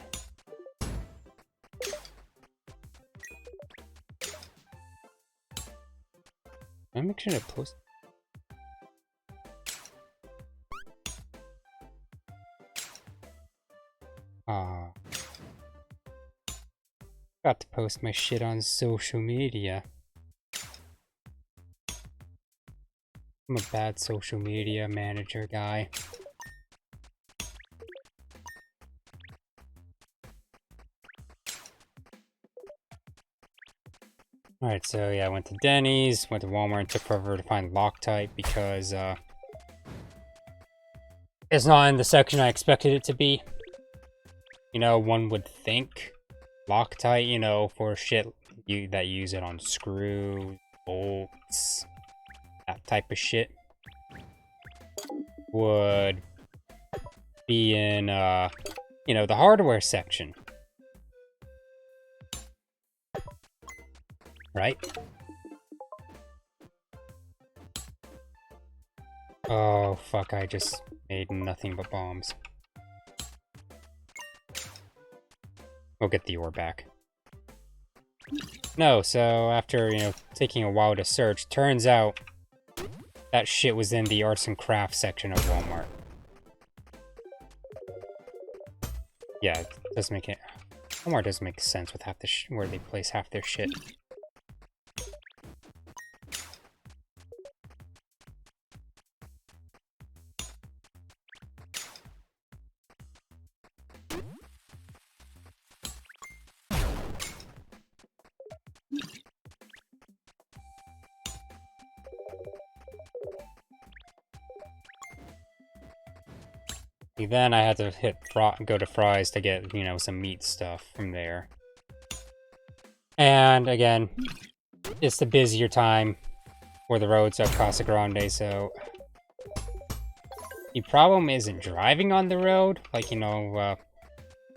Let me make sure to post. Got to post my shit on social media. I'm a bad social media manager guy. Alright, so yeah, I went to Denny's, went to Walmart, and took forever to find Loctite because, it's not in the section I expected it to be. You know, one would think Loctite, you know, for shit that use it on screws, bolts, that type of shit, would be in, you know, the hardware section. Right? Oh, fuck, I just made nothing but bombs. We'll get the ore back. No, so after, you know, taking a while to search, turns out that shit was in the arts and crafts section of Walmart. Yeah, it does make it... Walmart doesn't make sense with half the where they place half their shit. Then I had to go to Fry's to get, you know, some meat stuff from there. And again, it's the busier time for the roads of Casa Grande, so the problem isn't driving on the road, like, you know,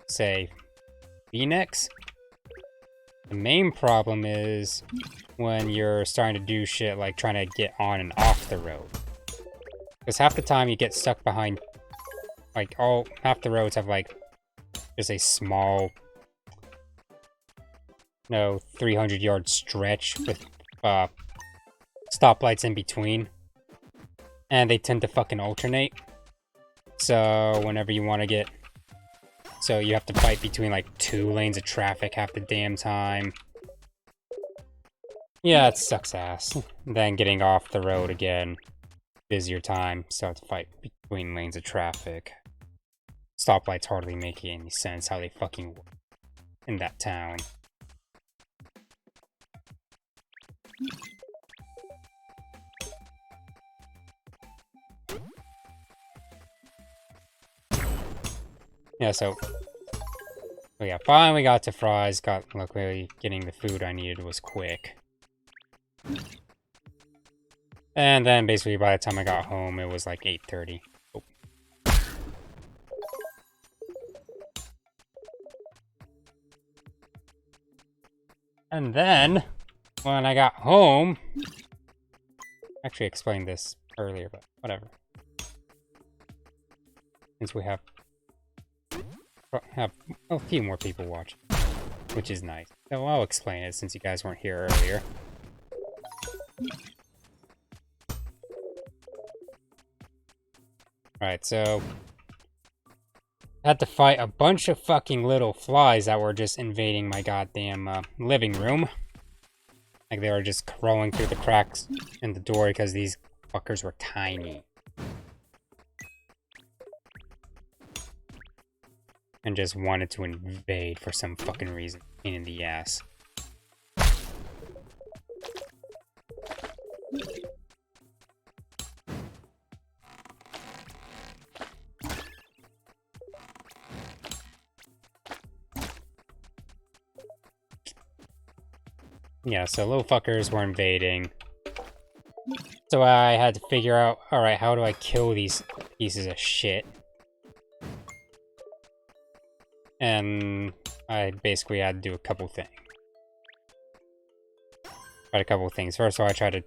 say, Phoenix. The main problem is when you're starting to do shit like trying to get on and off the road. Because half the time you get stuck behind, like, half the roads have, like, just a small 300-yard stretch with stoplights in between. And they tend to fucking alternate. So whenever you want to get... So you have to fight between like 2 lanes of traffic half the damn time. Yeah, it sucks ass. Then getting off the road again. Busier time, so I have to fight between lanes of traffic. Stoplights hardly make any sense how they fucking work in that town. Yeah, so yeah, finally got to Fry's. Luckily, getting the food I needed was quick. And then basically by the time I got home, it was like 8:30. Oh. And then, when I got home... I actually explained this earlier, but whatever. Since we have a few more people watching, which is nice. So I'll explain it since you guys weren't here earlier. Alright, so I had to fight a bunch of fucking little flies that were just invading my goddamn living room. Like they were just crawling through the cracks in the door because these fuckers were tiny. And just wanted to invade for some fucking reason. Pain in the ass. Yeah, so little fuckers were invading. So I had to figure out, alright, how do I kill these pieces of shit? And I basically had to do a couple things. First of all, I tried to...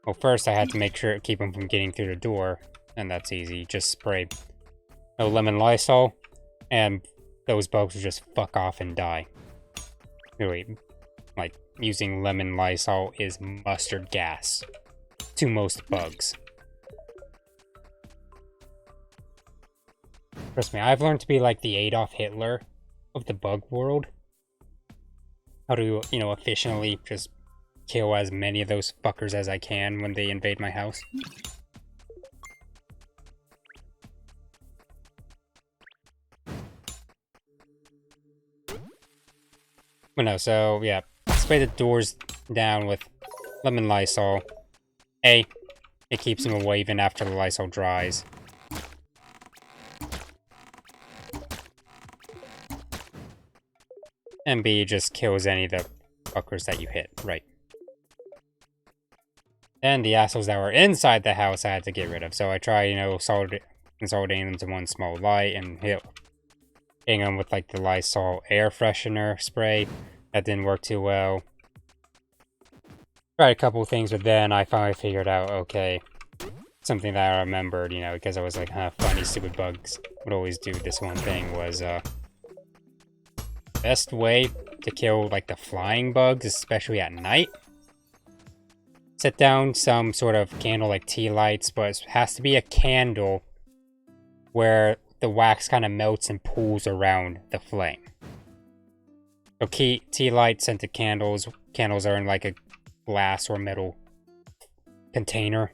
Well, first I had to make sure to keep them from getting through the door. And that's easy. Just spray no lemon Lysol. And those bugs would just fuck off and die. Really, like, using lemon Lysol is mustard gas to most bugs. Trust me, I've learned to be like the Adolf Hitler of the bug world. How to, you know, efficiently just kill as many of those fuckers as I can when they invade my house. But no, so yeah, spray the doors down with lemon Lysol. A, it keeps them away even after the Lysol dries. And B, just kills any of the fuckers that you hit, right. Then the assholes that were inside the house I had to get rid of. So I try, you know, consolidating them to one small light and hitting them with like the Lysol air freshener spray. That didn't work too well. Tried a couple things, but then I finally figured out, okay, something that I remembered, you know, because I was like, funny, stupid bugs would always do this one thing was, best way to kill, like, the flying bugs, especially at night. Set down some sort of candle, like tea lights, but it has to be a candle where the wax kind of melts and pools around the flame. So tea light scented candles are in like a glass or metal container.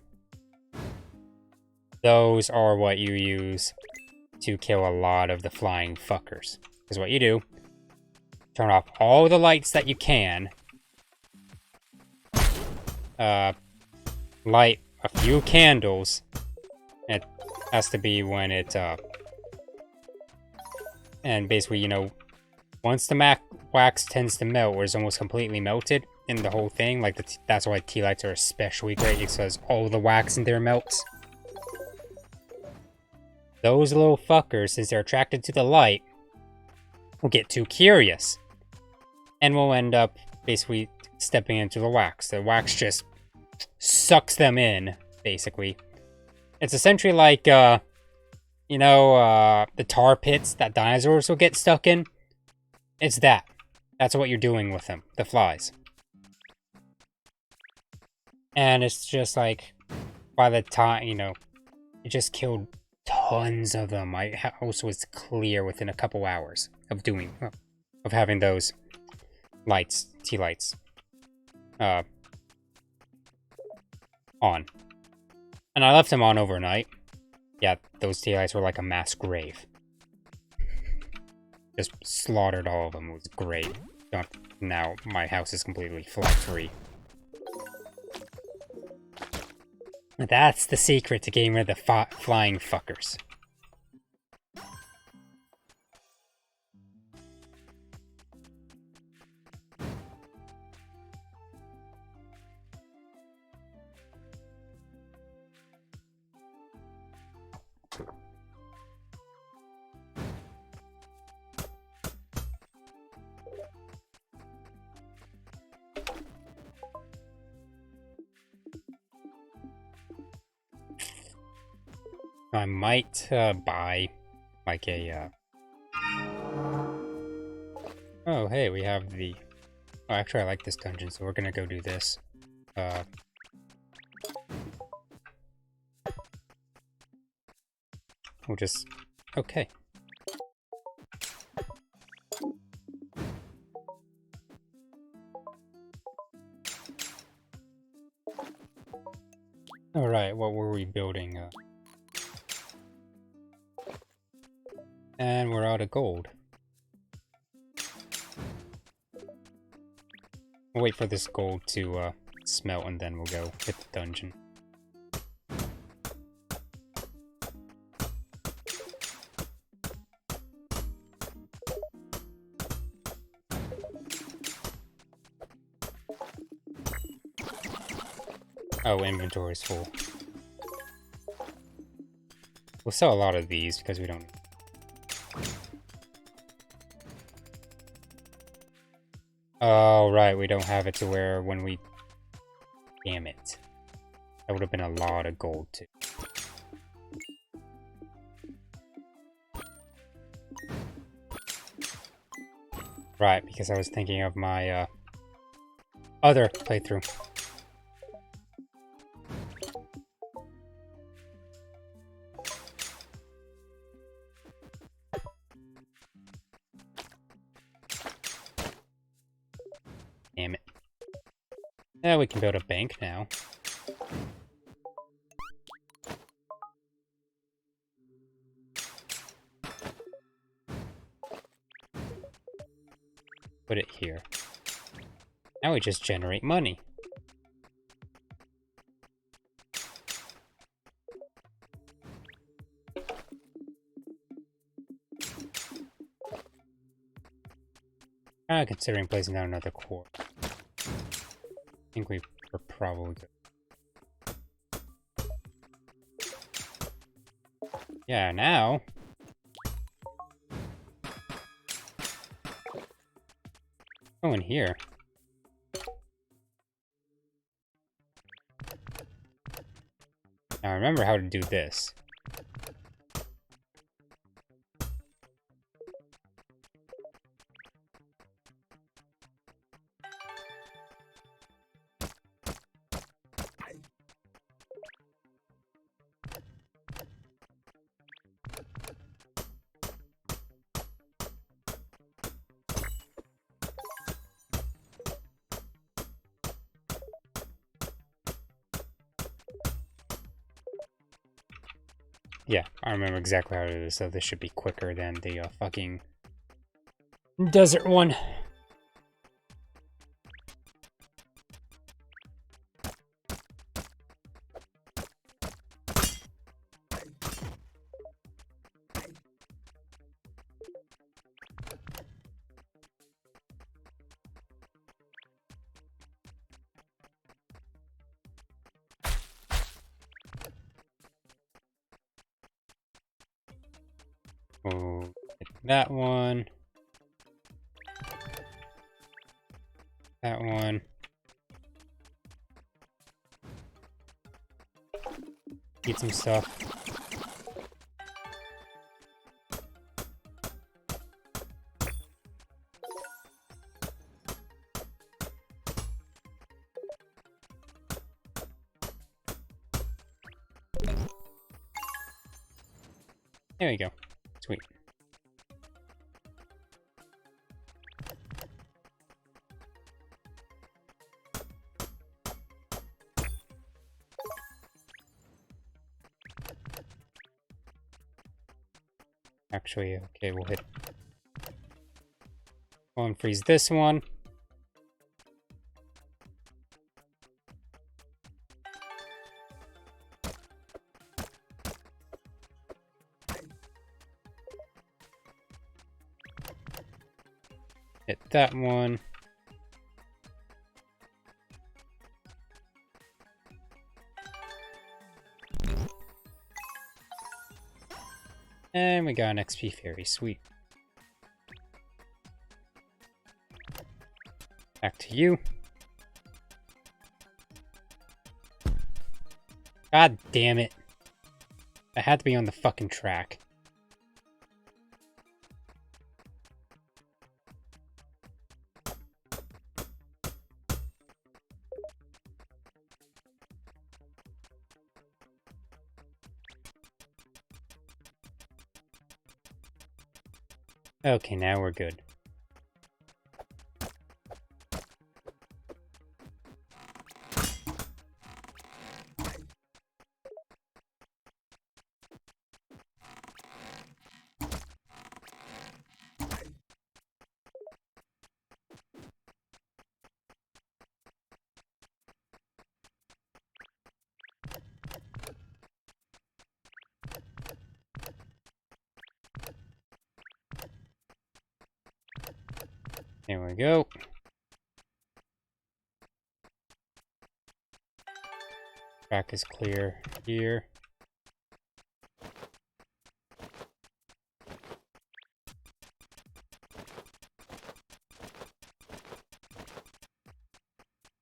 Those are what you use to kill a lot of the flying fuckers. Because what you do, turn off all the lights that you can, light a few candles. It has to be when it, and basically, you know, once the wax tends to melt, or is almost completely melted in the whole thing, like that's why tea lights are especially great, because all the wax in there melts. Those little fuckers, since they're attracted to the light, will get too curious. And will end up basically stepping into the wax. The wax just sucks them in, basically. It's essentially like, you know, the tar pits that dinosaurs will get stuck in. It's that. That's what you're doing with them, the flies. And it's just like, by the time, you know, it just killed tons of them. My house was clear within a couple hours of having those lights, tea lights, on. And I left them on overnight. Yeah, those tea lights were like a mass grave. Just slaughtered all of them. It was great. Now my house is completely fly-free. That's the secret to getting rid of the flying fuckers. I might buy like a oh hey, we have the oh, actually I like this dungeon, so we're gonna go do this. We'll just okay. Alright, what were we building? And we're out of gold. We'll wait for this gold to smelt and then we'll go hit the dungeon. Oh, inventory's full. We'll sell a lot of these because we don't... Oh, right, we don't have it to where when we... Damn it. That would have been a lot of gold, too. Right, because I was thinking of my, other playthrough. Damn it. Yeah, we can build a bank now. Put it here. Now we just generate money. Considering placing down another core. I think we were probably good. Yeah, now... Go in here. Now remember how to do this. Yeah, I remember exactly how to do this, so this should be quicker than the fucking desert one. Oh, that one. That one. Eat some stuff. There we go. Sweet. Actually, okay, we'll hit. We'll unfreeze this one. Hit that one. And we got an XP fairy, sweet. Back to you. God damn it. I had to be on the fucking track. Okay, now we're good. There we go. Track is clear here.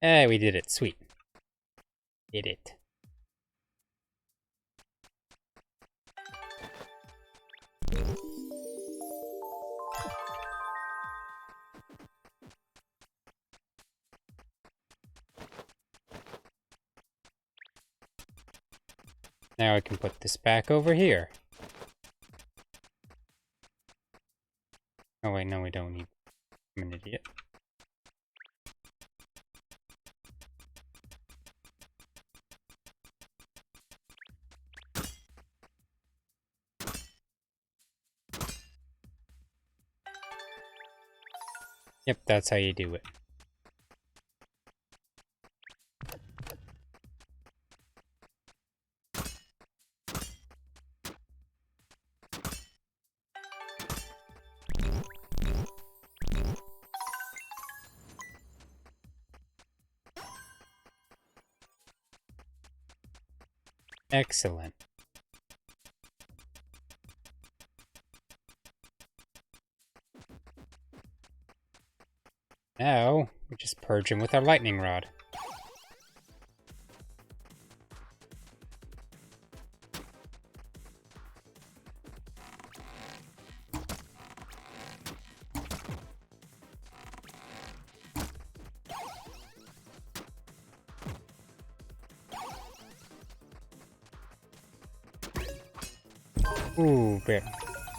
Hey, we did it. Sweet. Did it. Now I can put this back over here. Oh wait, no we don't need. I'm an idiot. Yep, that's how you do it. Excellent. Now, we just purge him with our lightning rod. Ooh, at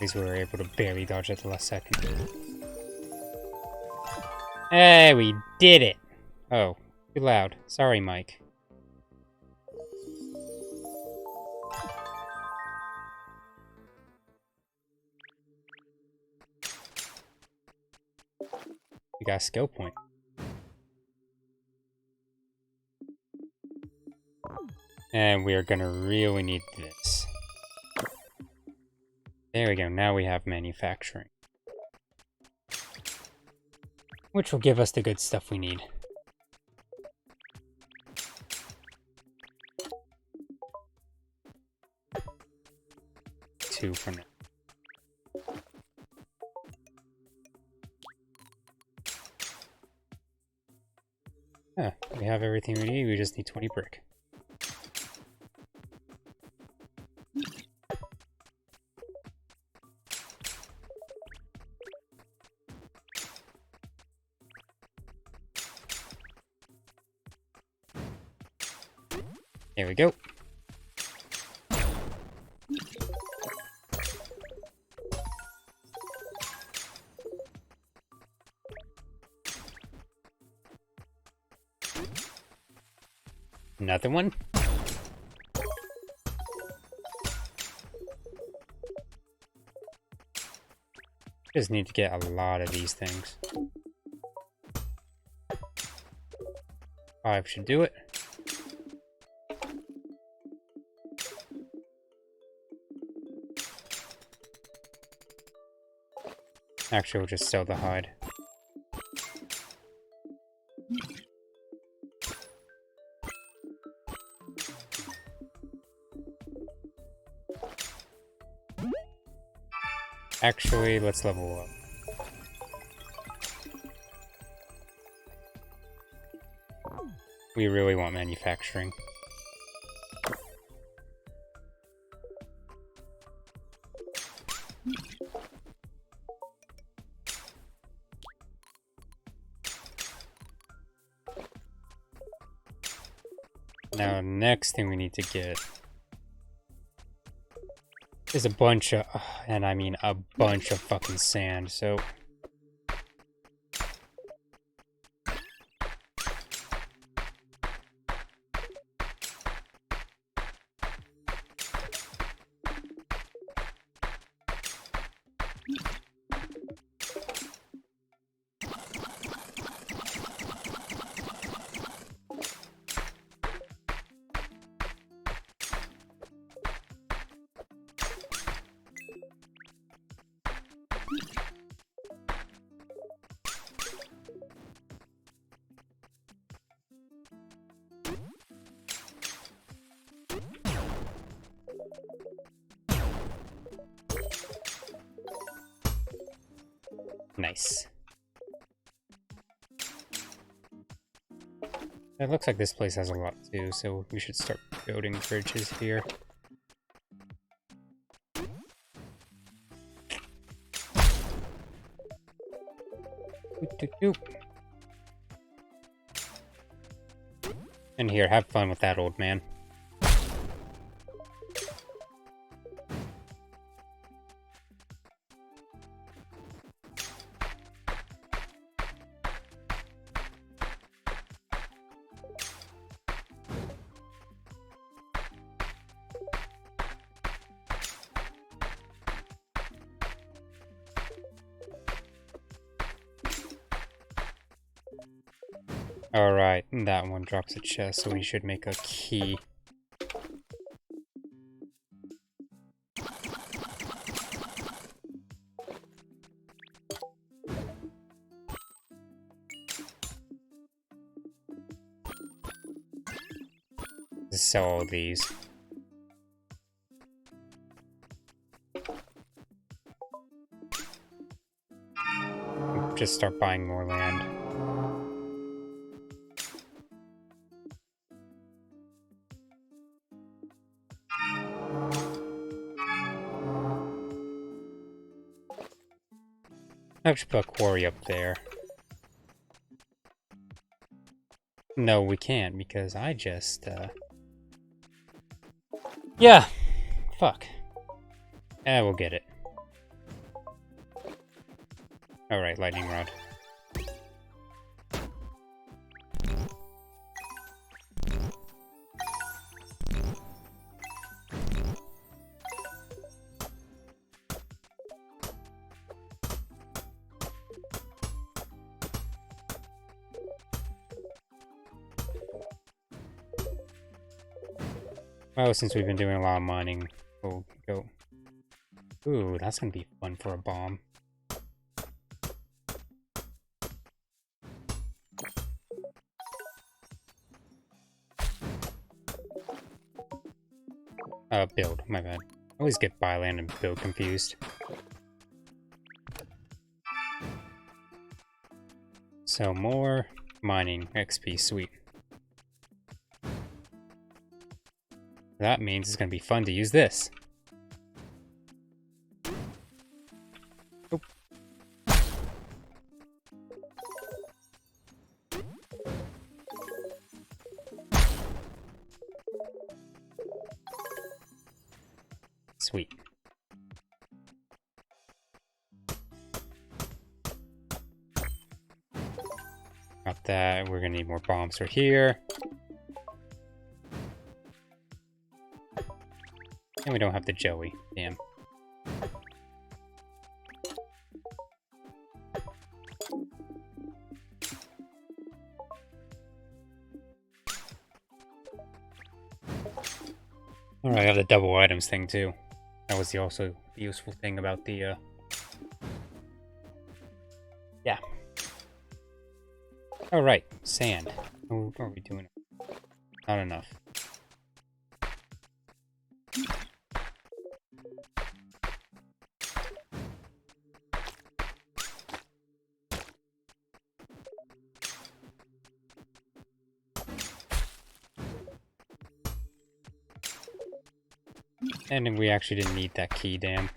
least we were able to barely dodge at the last second. Hey, we did it! Oh, too loud. Sorry, Mike. We got a skill point. And we are gonna really need this. There we go, now we have manufacturing. Which will give us the good stuff we need. Two for now. Ah, we have everything we need, we just need 20 brick. There we go. Another one? Just need to get a lot of these things. 5 should do it. Actually, we'll just sell the hide. Actually, let's level up. We really want manufacturing. Now, next thing we need to get is a bunch of, and I mean a bunch of fucking sand, so... Nice. It looks like this place has a lot too, so we should start building bridges here. And here, have fun with that, old man. Alright, that one drops a chest, so we should make a key. Just sell all these. Just start buying more land. I should put a quarry up there. No, we can't, because I just, yeah! Fuck. We'll get it. Alright, lightning rod. Well, since we've been doing a lot of mining, we'll go... Ooh, that's gonna be fun for a bomb. Build, my bad. I always get buy land and build confused. So more mining XP, sweet. That means it's gonna be fun to use this. Oop. Sweet. Got that. We're gonna need more bombs right here. And we don't have the Joey. Damn. Alright, I got the double items thing too. That was the also useful thing about the yeah. Alright, sand. What are we doing? Not enough. And then we actually didn't need that key, damn.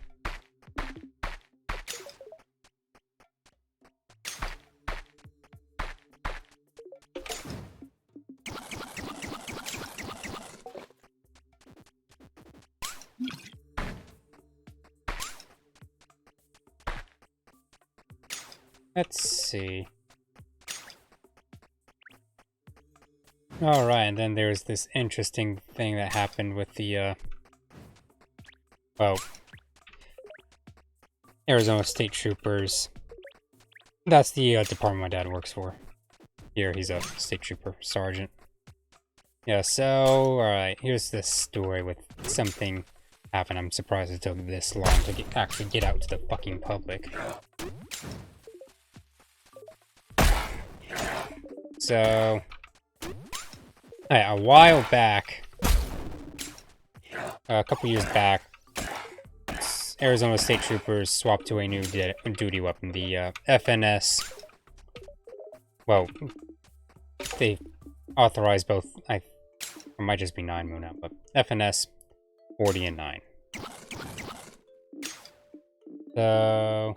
Let's see. Alright, and then there's this interesting thing that happened with the, well, Arizona State Troopers. That's the department my dad works for. Here, he's a state trooper, sergeant. Yeah, so, alright, here's this story with something happened. I'm surprised it took this long to actually get out to the fucking public. So, a while back, a couple years back, Arizona State Troopers swapped to a new duty weapon, the FNS. Well, they authorized both, it might just be 9mm now, but FNS 40 and 9. So,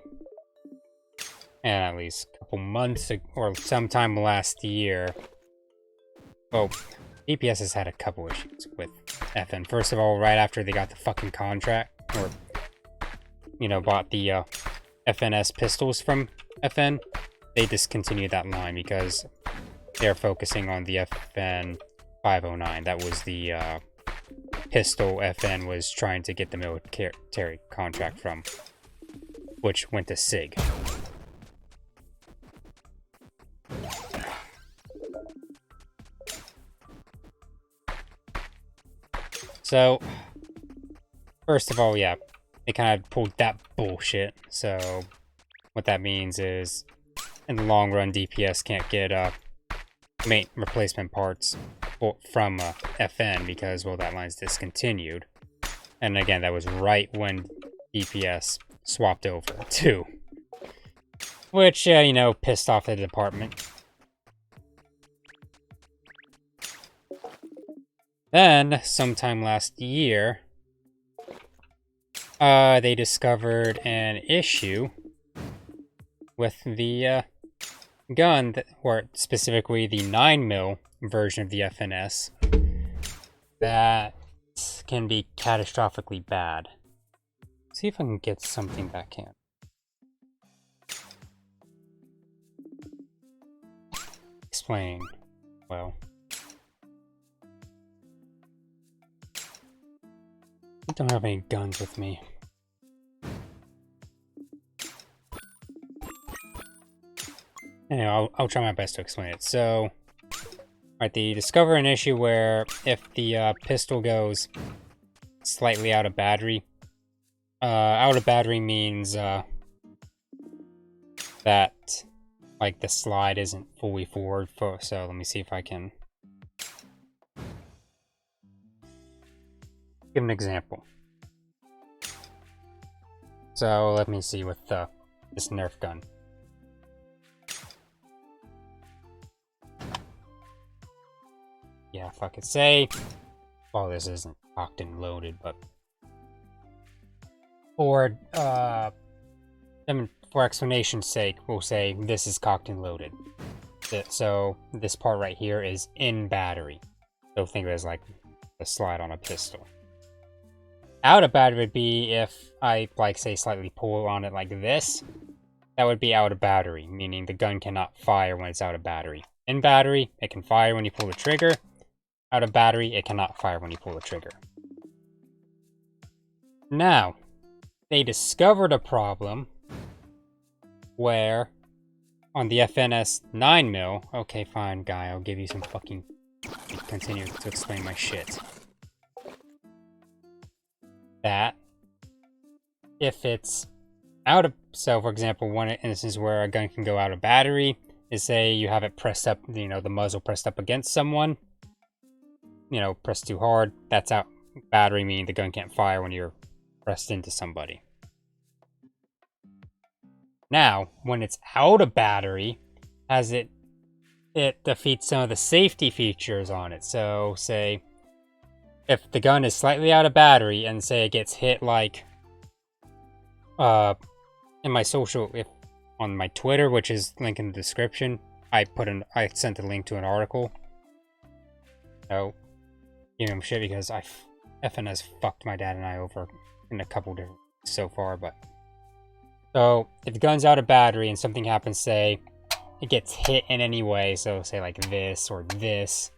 and at least a couple months or sometime last year, well, DPS has had a couple issues with FN. First of all, right after they got the fucking contract, or, you know, bought the FNS pistols from FN, they discontinued that line because they're focusing on the FN 509. That was the pistol FN was trying to get the military contract from, which went to SIG. So, first of all, yeah, they kind of pulled that bullshit. So, what that means is, in the long run, DPS can't get replacement parts from FN because, well, that line's discontinued. And again, that was right when DPS swapped over too. Which, you know, pissed off the department. Then, sometime last year, they discovered an issue with the gun, or specifically the 9mm version of the FNS, that can be catastrophically bad. Let's see if I can get something that can. Explain. Well, I don't have any guns with me. Anyway, I'll try my best to explain it. So, right, they discover an issue where if the pistol goes slightly out of battery, out of battery means that, like, the slide isn't fully forward. So let me see if I can give an example. So let me see with this Nerf gun. Yeah, if I could say, well, this isn't cocked and loaded, but for explanation's sake, we'll say this is cocked and loaded. So this part right here is in battery. So think of it as like the slide on a pistol. Out of battery would be if I, like, say, slightly pull on it like this. That would be out of battery, meaning the gun cannot fire when it's out of battery. In battery, it can fire when you pull the trigger. Out of battery, it cannot fire when you pull the trigger. Now, they discovered a problem where on the FNS 9mm, okay, fine, guy, I'll give you some fucking... continue to explain my shit. That, if it's out of... So, for example, one instance where a gun can go out of battery is, say, you have it pressed up, you know, the muzzle pressed up against someone. You know, pressed too hard, that's out. Battery, meaning the gun can't fire when you're pressed into somebody. Now, when it's out of battery, it defeats some of the safety features on it. So, say, if the gun is slightly out of battery and say it gets hit like, in my on my Twitter, which is linked in the description, I sent a link to an article. So, give him shit because FNS fucked my dad and I over in a couple different so far, but. So, if the gun's out of battery and something happens, say, it gets hit in any way, so say like this or this,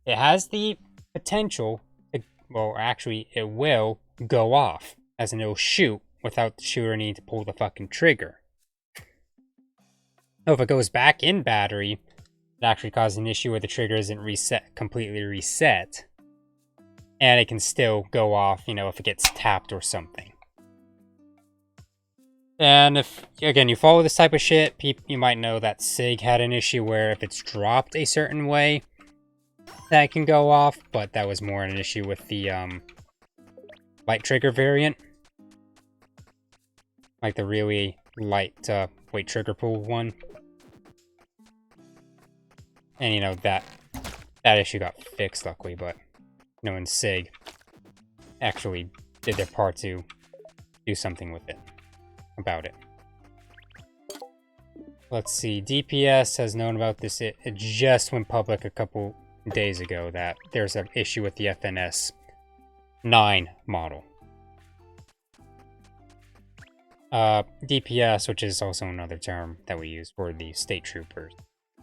it has the potential to, well, actually, it will go off, as in it'll shoot without the shooter needing to pull the fucking trigger. So if it goes back in battery, it actually causes an issue where the trigger isn't completely reset, and it can still go off, you know, if it gets tapped or something. And if, again, you follow this type of shit, you might know that SIG had an issue where if it's dropped a certain way, that can go off, but that was more an issue with the light trigger variant. Like the really light weight trigger pull one. And you know, that issue got fixed, luckily, but no one SIG actually did their part to do something with it. About it. Let's see, DPS has known about this. It just went public a couple days ago that there's an issue with the FNS 9 model. DPS, which is also another term that we use for the state troopers,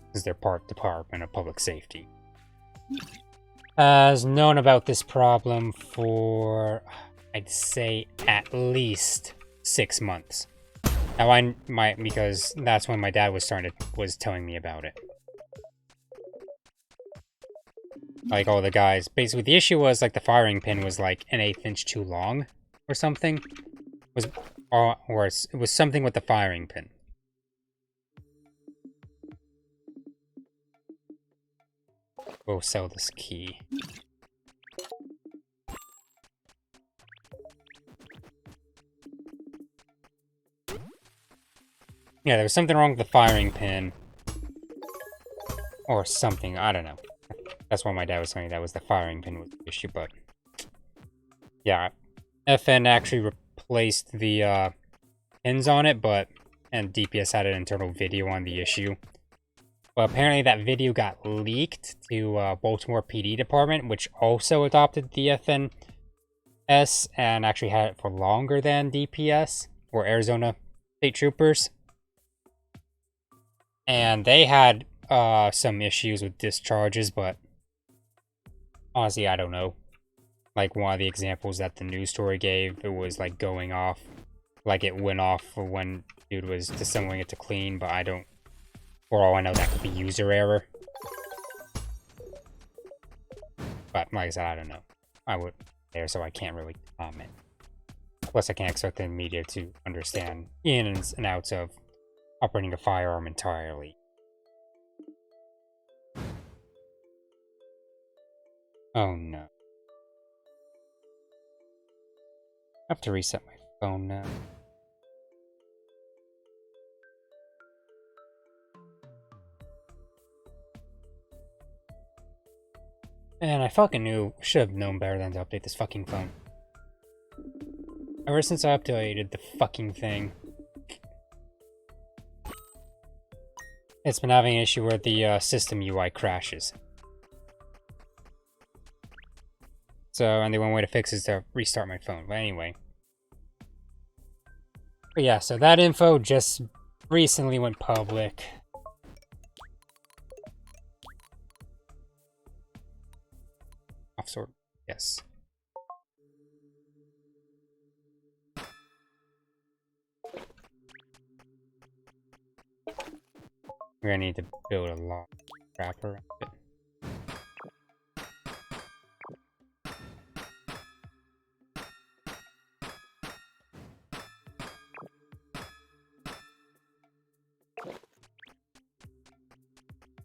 because they're part Department of Public Safety, has known about this problem for, I'd say, at least 6 months. Now because that's when my dad was telling me about it. Like all the guys, basically the issue was like the firing pin was like 1/8 inch too long or something. It was something with the firing pin. We'll sell this key. Yeah, there was something wrong with the firing pin. Or something, I don't know. That's why my dad was telling me that was the firing pin was the issue, but... Yeah, FN actually replaced the pins on it, and DPS had an internal video on the issue. But apparently that video got leaked to Baltimore PD Department, which also adopted the FNS and actually had it for longer than DPS, or Arizona State Troopers. And they had some issues with discharges, but honestly, I don't know. Like one of the examples that the news story gave, it was like going off, like it went off for when dude was disassembling it to clean, but I don't, for all I know, that could be user error. But like I said, I don't know. I would there, so I can't really comment. Plus, I can't expect the media to understand ins and outs of operating a firearm entirely. Oh no. I have to reset my phone now. And I fucking should have known better than to update this fucking phone. Ever since I updated the fucking thing, it's been having an issue where the system UI crashes. So, and the one way to fix it is to restart my phone. But anyway. But yeah, so that info just recently went public. Off sort. Yes. We're gonna need to build a lot of crap around it.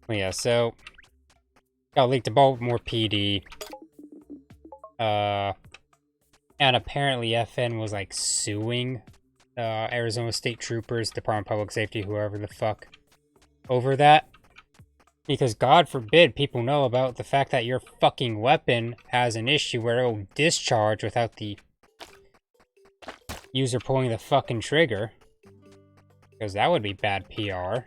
Well, yeah, so got linked to Baltimore PD. And apparently FN was like suing Arizona State Troopers, Department of Public Safety, whoever the fuck, over that. Because God forbid people know about the fact that your fucking weapon has an issue where it will discharge without the user pulling the fucking trigger. Because that would be bad PR.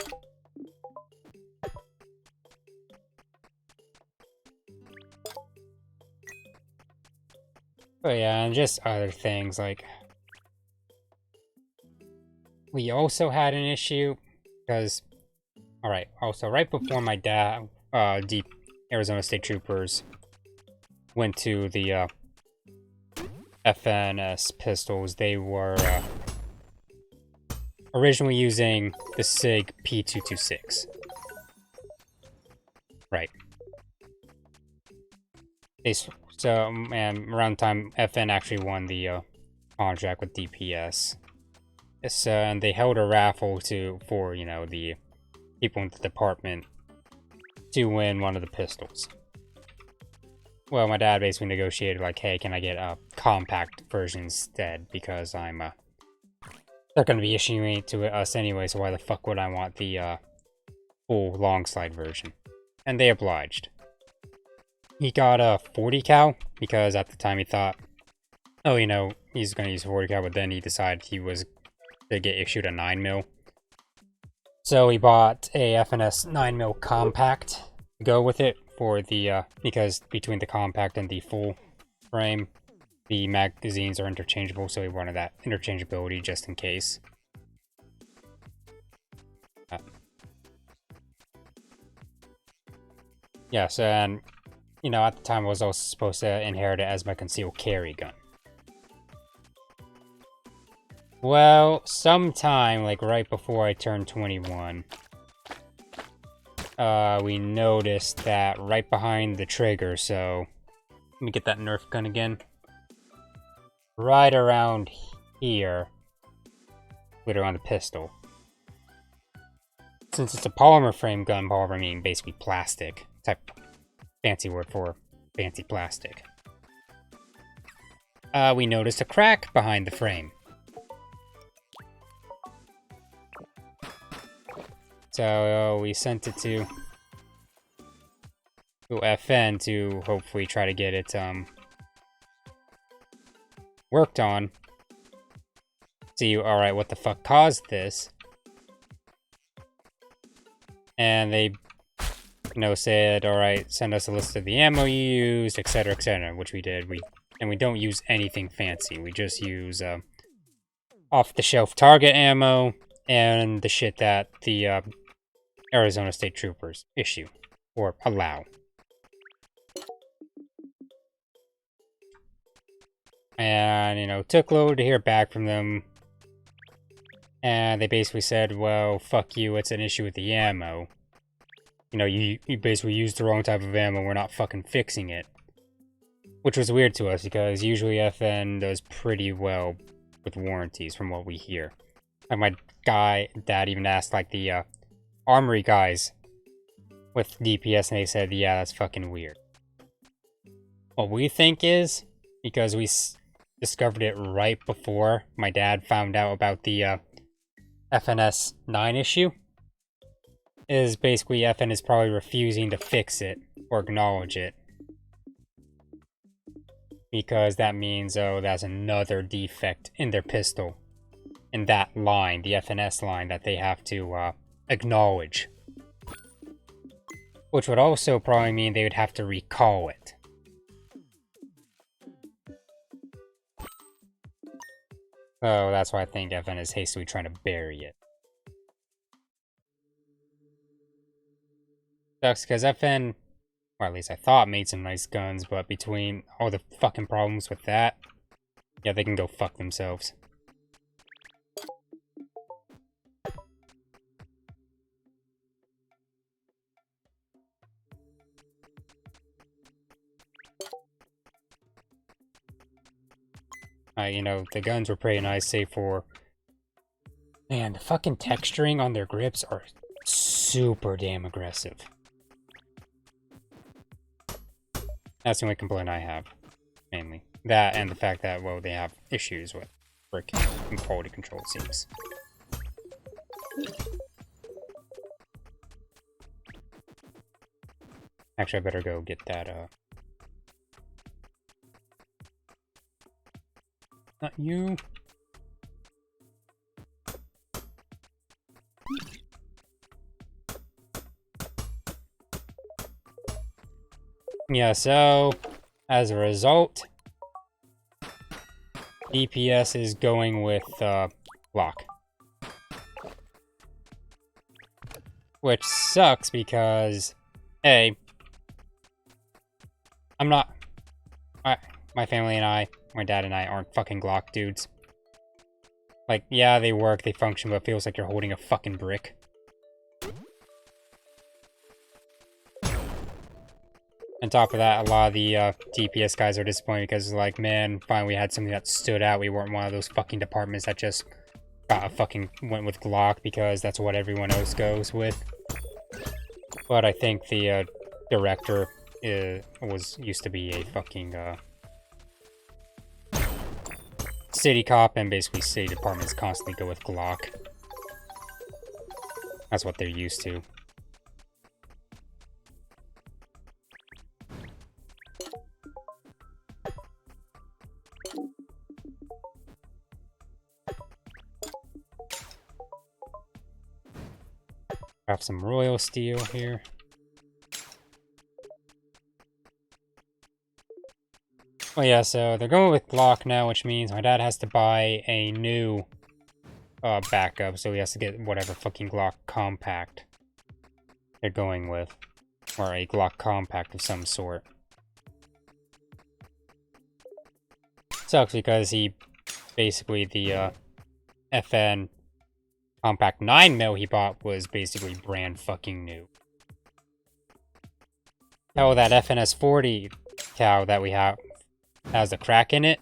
But yeah, and just other things, like... We also had an issue, because... Alright, also, right before my dad, the Arizona State Troopers went to the, FNS pistols, they were, originally using the SIG P226. Right. And around the time FN actually won the contract with DPS, and they held a raffle for you know, the people in the department to win one of the pistols. Well, my dad basically negotiated like, hey, can I get a compact version instead, because I'm they're gonna be issuing it to us anyway, so why the fuck would I want the full long slide version? And they obliged. He got a 40 cal because at the time he thought, oh, you know, he's gonna use 40 cal, but then he decided he was to get issued a 9mm. So he bought a FNS 9mm compact to go with it for the because between the compact and the full frame, the magazines are interchangeable, so he wanted that interchangeability just in case. Yes, and you know, at the time I was also supposed to inherit it as my concealed carry gun. Well, sometime, like right before I turned 21, we noticed that right behind the trigger, so... Let me get that Nerf gun again. Right around here, literally on the pistol. Since it's a polymer frame gun, polymer meaning basically plastic, type fancy word for fancy plastic. We noticed a crack behind the frame. So we sent it to FN to hopefully try to get it worked on. See, alright, what the fuck caused this? And they, you know, said, alright, send us a list of the ammo you used, etc., etc., which we did. And we don't use anything fancy. We just use off-the-shelf target ammo and the shit that the Arizona State Troopers issue or allow. And, you know, took a little to hear back from them. And they basically said, well, fuck you, it's an issue with the ammo. You know, you basically used the wrong type of ammo, we're not fucking fixing it. Which was weird to us, because usually FN does pretty well with warranties, from what we hear. Like, my dad even asked, like, the armory guys with DPS, and they said, yeah, that's fucking weird. What we think is, because we discovered it right before my dad found out about the FNS 9 issue, is basically FN is probably refusing to fix it or acknowledge it. Because that means, oh, that's another defect in their pistol. In that line, the FNS line, that they have to acknowledge. Which would also probably mean they would have to recall it. Oh, that's why I think FN is hastily trying to bury it. Sucks, because FN, or at least I thought, made some nice guns, but between all the fucking problems with that, yeah, they can go fuck themselves. You know, the guns were pretty nice, save for... Man, the fucking texturing on their grips are super damn aggressive. That's the only complaint I have, mainly. That and the fact that, well, they have issues with freaking quality control, it seems. Actually, I better go get that, Not you. Yeah, so, as a result, DPS is going with, block. Which sucks because, A, I'm not... my family and I, my dad and I, aren't fucking Glock dudes. Like, yeah, they work, they function, but it feels like you're holding a fucking brick. On top of that, a lot of the DPS guys are disappointed because, like, man, finally we had something that stood out. We weren't one of those fucking departments that just went with Glock because that's what everyone else goes with. But I think the director used to be a fucking city cop, and basically city departments constantly go with Glock. That's what they're used to. Have some royal steel here. Well, yeah, so they're going with Glock now, which means my dad has to buy a new backup, so he has to get whatever fucking Glock compact they're going with. Or a Glock compact of some sort. Sucks because he basically, the FN compact 9mm he bought was basically brand fucking new. Hell, that FNS 40 cow that we have has a crack in it.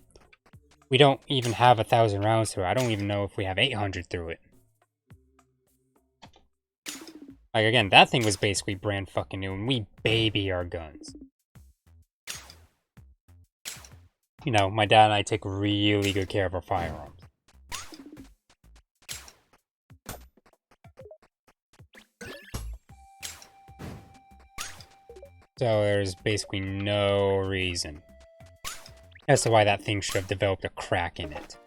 We don't even have 1,000 rounds through it. I don't even know if we have 800 through it. Like, again, that thing was basically brand fucking new, and we baby our guns. You know, my dad and I take really good care of our firearms. So there's basically no reason as to why that thing should have developed a crack in it.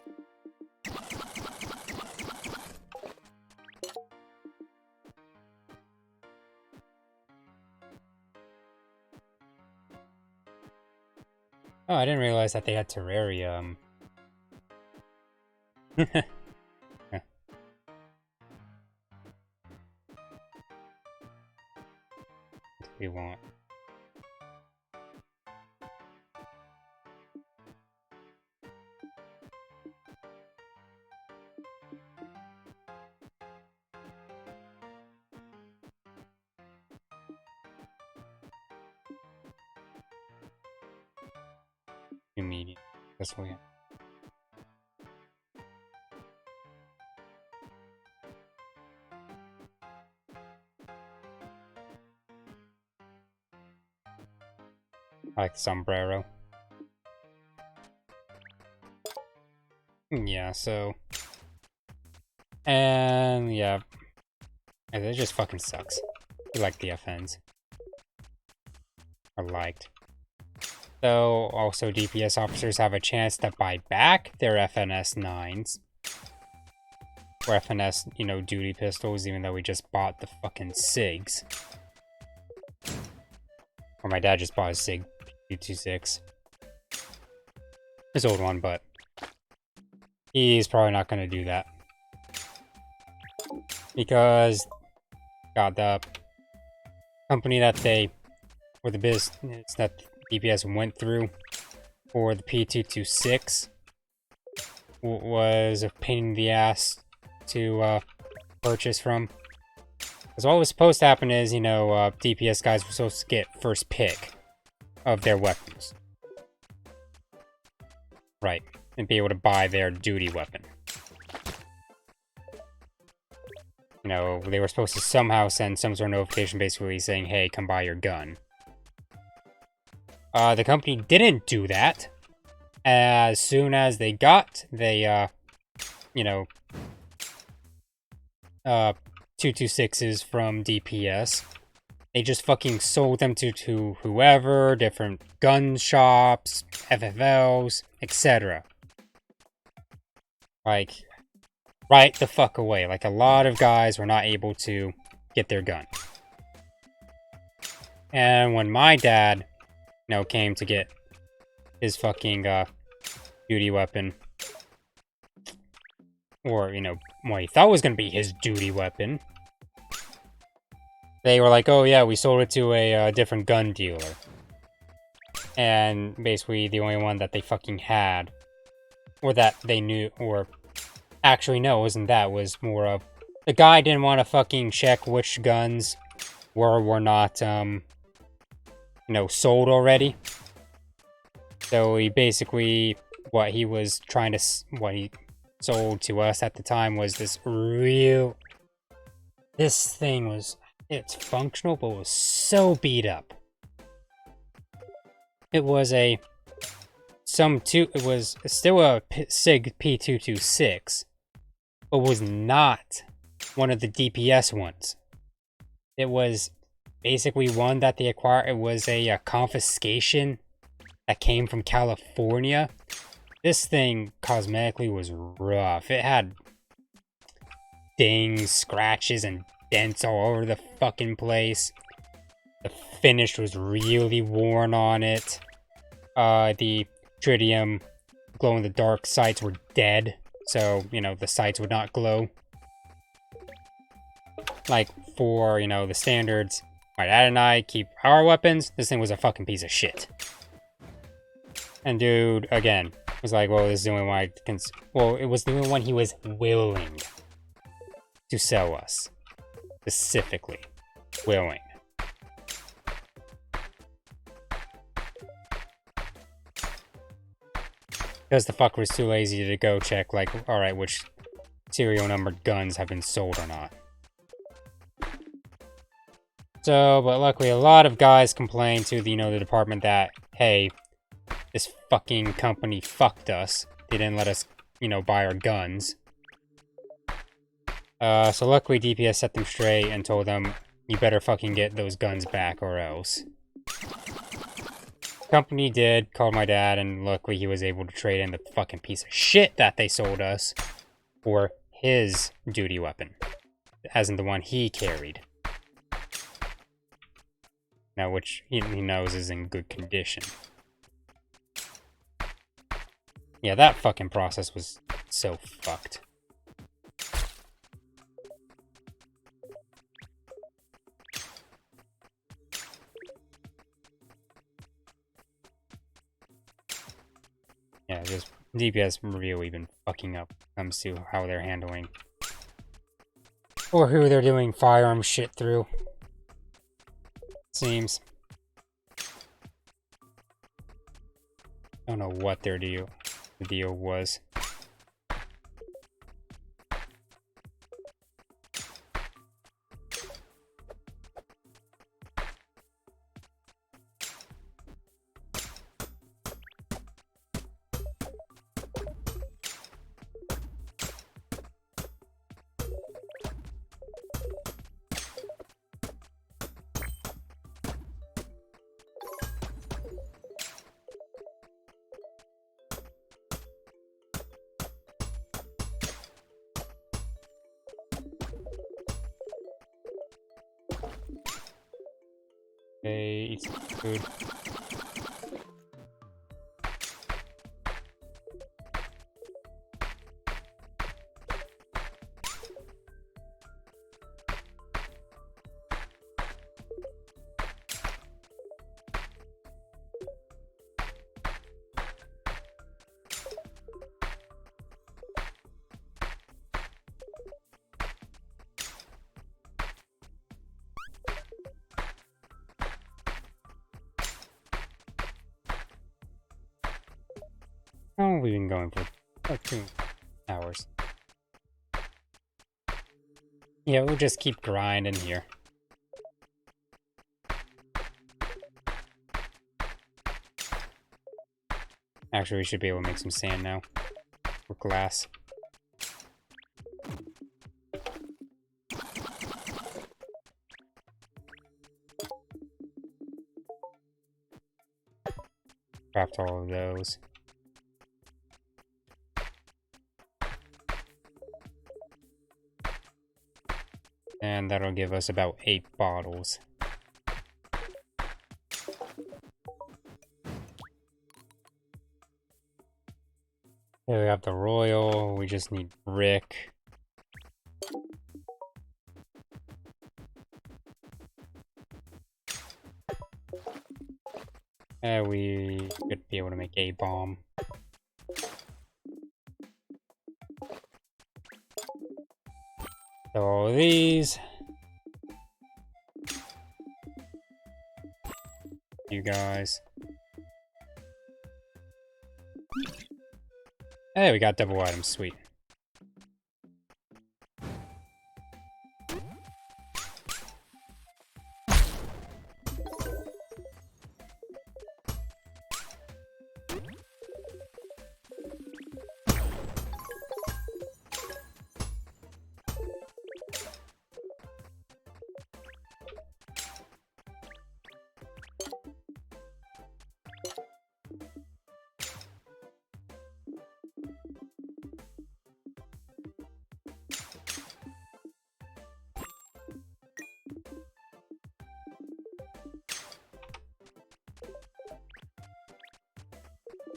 Oh, I didn't realize that they had terrarium. What do we want? Medium. This way. I like the sombrero. Yeah, so... And, yeah. It just fucking sucks. I like the FNs. Or liked. So, also DPS officers have a chance to buy back their FNS 9s. Or FNS, you know, duty pistols, even though we just bought the fucking SIGs. Or my dad just bought a SIG P26. His old one, but he's probably not going to do that. Because, God, the company that they, or the business that DPS went through for the P226 was a pain in the ass to purchase from. Because what was supposed to happen is, you know, DPS guys were supposed to get first pick of their weapons. Right. and be able to buy their duty weapon. You know, they were supposed to somehow send some sort of notification basically saying, hey, come buy your gun. The company didn't do that. As soon as they got the, 226s from DPS, they just fucking sold them to whoever, different gun shops, FFLs, etc. Like, right the fuck away. Like, a lot of guys were not able to get their gun. And when my dad, came to get his fucking, duty weapon, or, what he thought was gonna be his duty weapon, they were like, oh yeah, we sold it to a different gun dealer. And basically the only one that they fucking had, or that they knew, or actually no, it wasn't that, it was more of, the guy didn't want to fucking check which guns were not, sold already. So he basically, what he sold to us at the time was this thing was, it's functional, but was so beat up. It was it was still a SIG P226, but was not one of the DPS ones. It was basically one that they acquired. It was a confiscation that came from California. This thing cosmetically was rough. It had dings, scratches, and dents all over the fucking place. The finish was really worn on it. The tritium glow-in-the-dark sights were dead, so, the sights would not glow. Like, for, the standards my dad and I keep our weapons, this thing was a fucking piece of shit. And dude, again, was like, well, this is the only one I can... Well, it was the only one he was willing to sell us. Specifically. Willing. Because the fucker was too lazy to go check, like, alright, which serial numbered guns have been sold or not. So, but luckily a lot of guys complained to the, the department that, hey, this fucking company fucked us. They didn't let us, buy our guns. So luckily DPS set them straight and told them, you better fucking get those guns back or else. Company did, called my dad, and luckily he was able to trade in the fucking piece of shit that they sold us for his duty weapon. As in the one he carried. Now, which he knows is in good condition. Yeah, that fucking process was so fucked. Yeah, just DPS really been fucking up when it comes to how they're handling or who they're doing firearm shit through. Seems. I don't know what the deal was. Okay, eat some food. Oh, we've been going for like 2 hours. Yeah, we'll just keep grinding here. Actually, we should be able to make some sand now. Or glass. Craft all of those. And that'll give us about 8 bottles. Here we have the royal, we just need brick. And we could be able to make a bomb. So all of these. You guys. Hey, we got double items, sweet.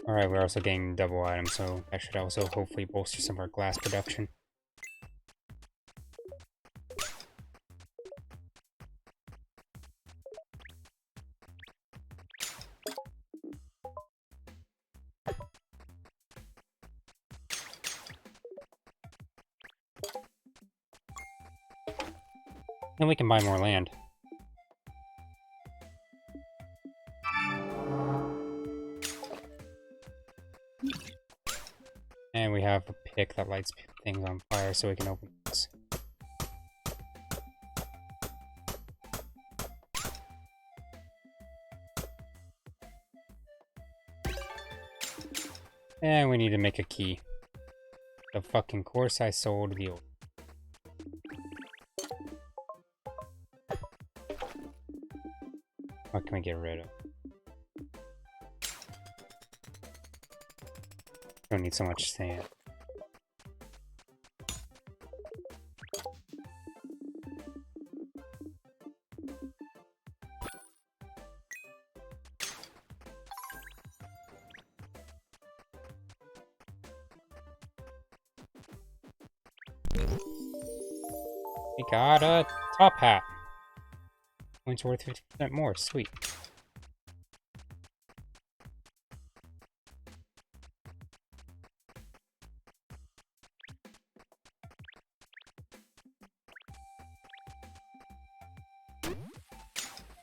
Alright, we're also getting double items, so that should also hopefully bolster some of our glass production. And we can buy more land. And we have a pick that lights things on fire, so we can open this. And we need to make a key. The fucking course I sold the old. What can we get rid of? Don't need so much sand. We got a top hat. Points worth 50% more. Sweet.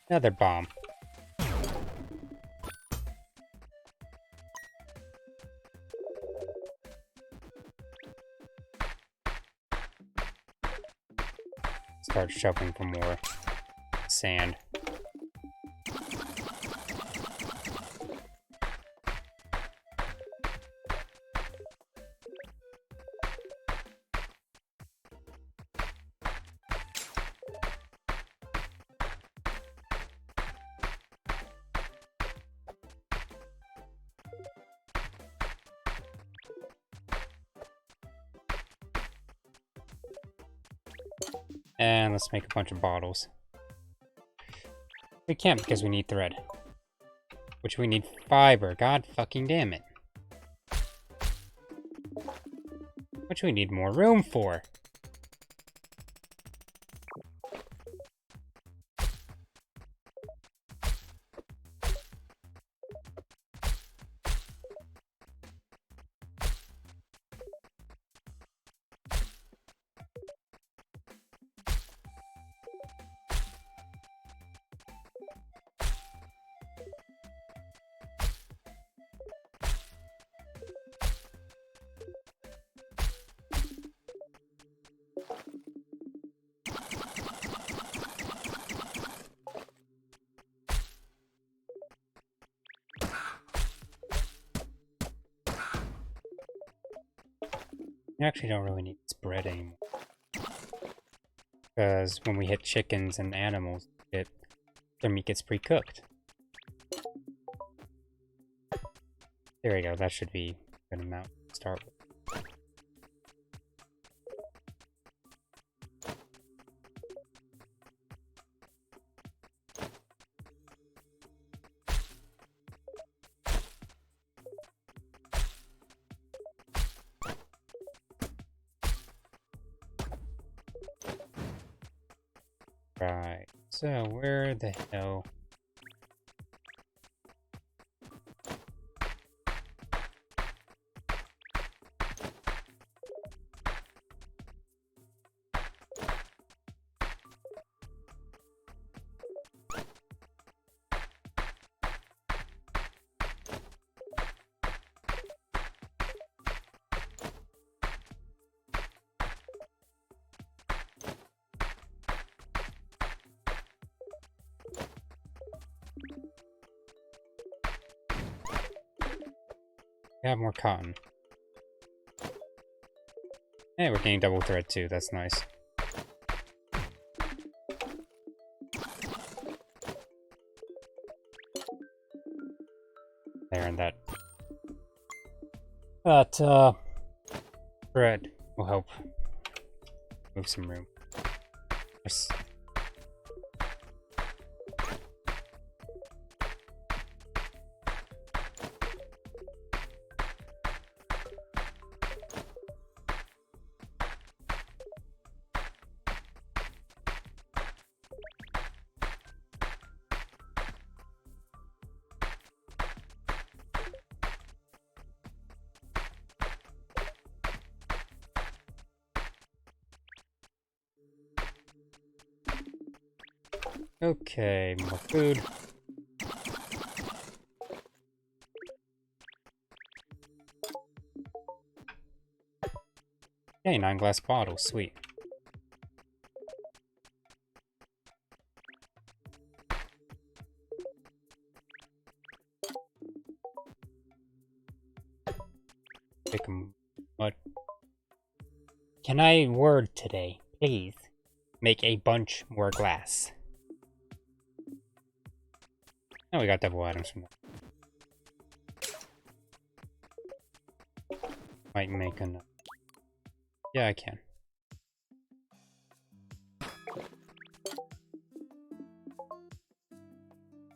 Another bomb. Start shoveling for more sand. And let's make a bunch of bottles. We can't because we need thread. Which we need fiber. God fucking damn it. Which we need more room for. You actually don't really need this bread anymore. Because when we hit chickens and animals, their meat gets pre-cooked. There we go, that should be a good amount to start with. Right, so where the hell? We have more cotton. Hey, we're getting double thread too, that's nice. There, and that bread will help move some room. Yes. Okay, more food. Hey, 9 glass bottles, sweet. Take 'em. What? Can I word today, please? Make a bunch more glass. Oh, we got double items from that. Might make enough. Yeah, I can.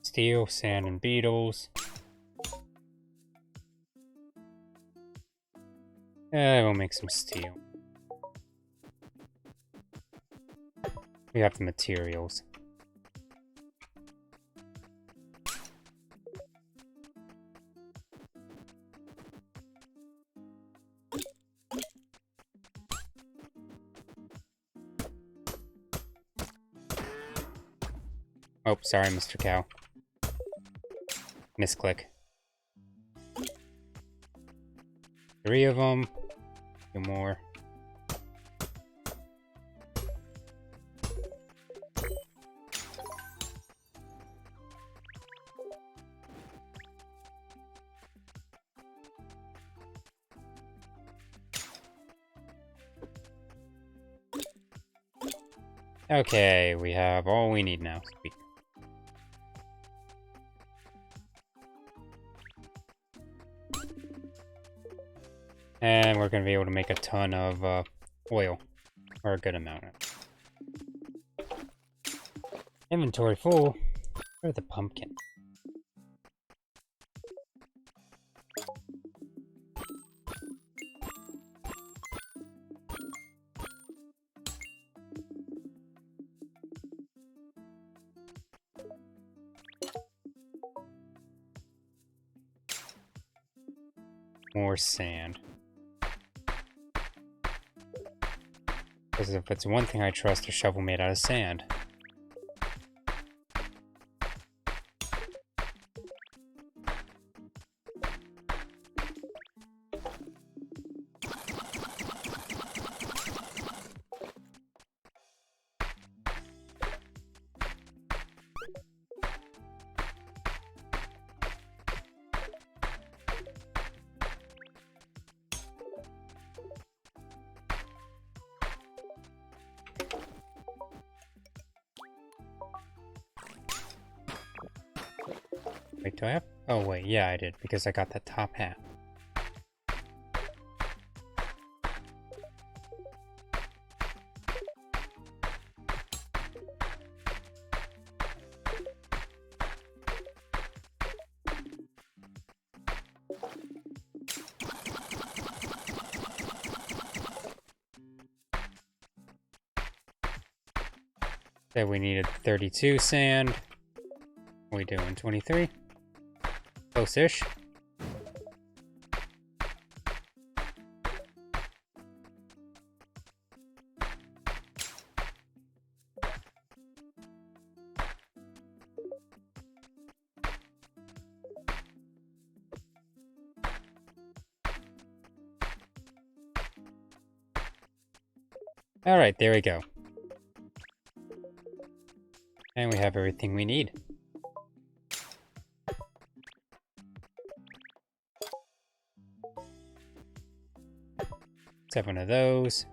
Steel, sand, and beetles. We'll make some steel. We have the materials. Oh, sorry, Mr. Cow. Misclick. 3 of them. 2 more. Okay, we have all we need now. Sweet. And we're going to be able to make a ton of oil. Or a good amount. Inventory full. Where's the pumpkin? More sand. Because if it's one thing I trust, a shovel made out of sand. Wait, do I have? Oh wait, yeah, I did because I got that top hat. Said we needed 32 sand. We doing 23? Close-ish. Alright, there we go. And we have everything we need. Seven of those.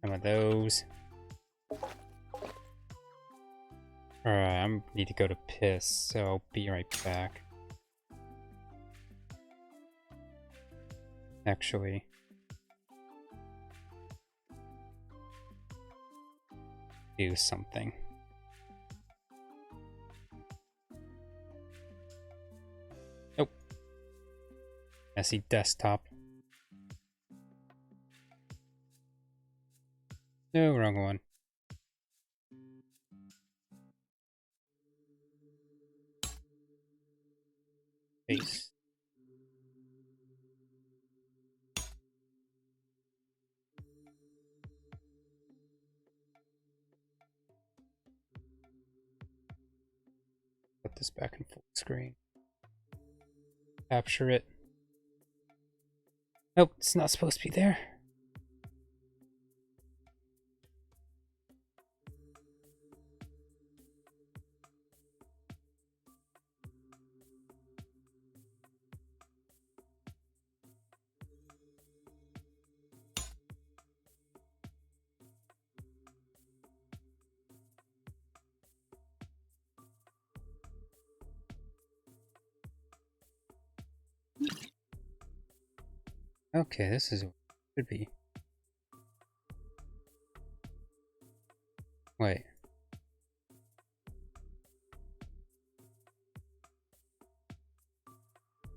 Some of those. Alright, I need to go to piss, so I'll be right back. Actually. Do something. Nope. Messy desktop. No, wrong one. Face. Put this back in full screen. Capture it. Nope, it's not supposed to be there. Okay, this is what it should be. Wait.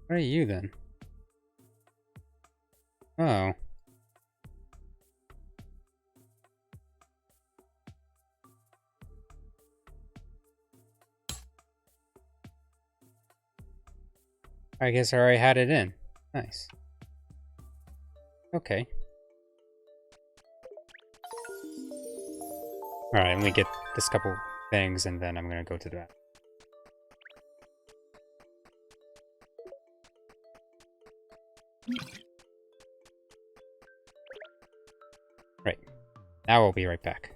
What are you then? Oh. I guess I already had it in. Nice. Okay. Alright, let me get this couple things and then I'm gonna go to that. Right. Now we'll be right back.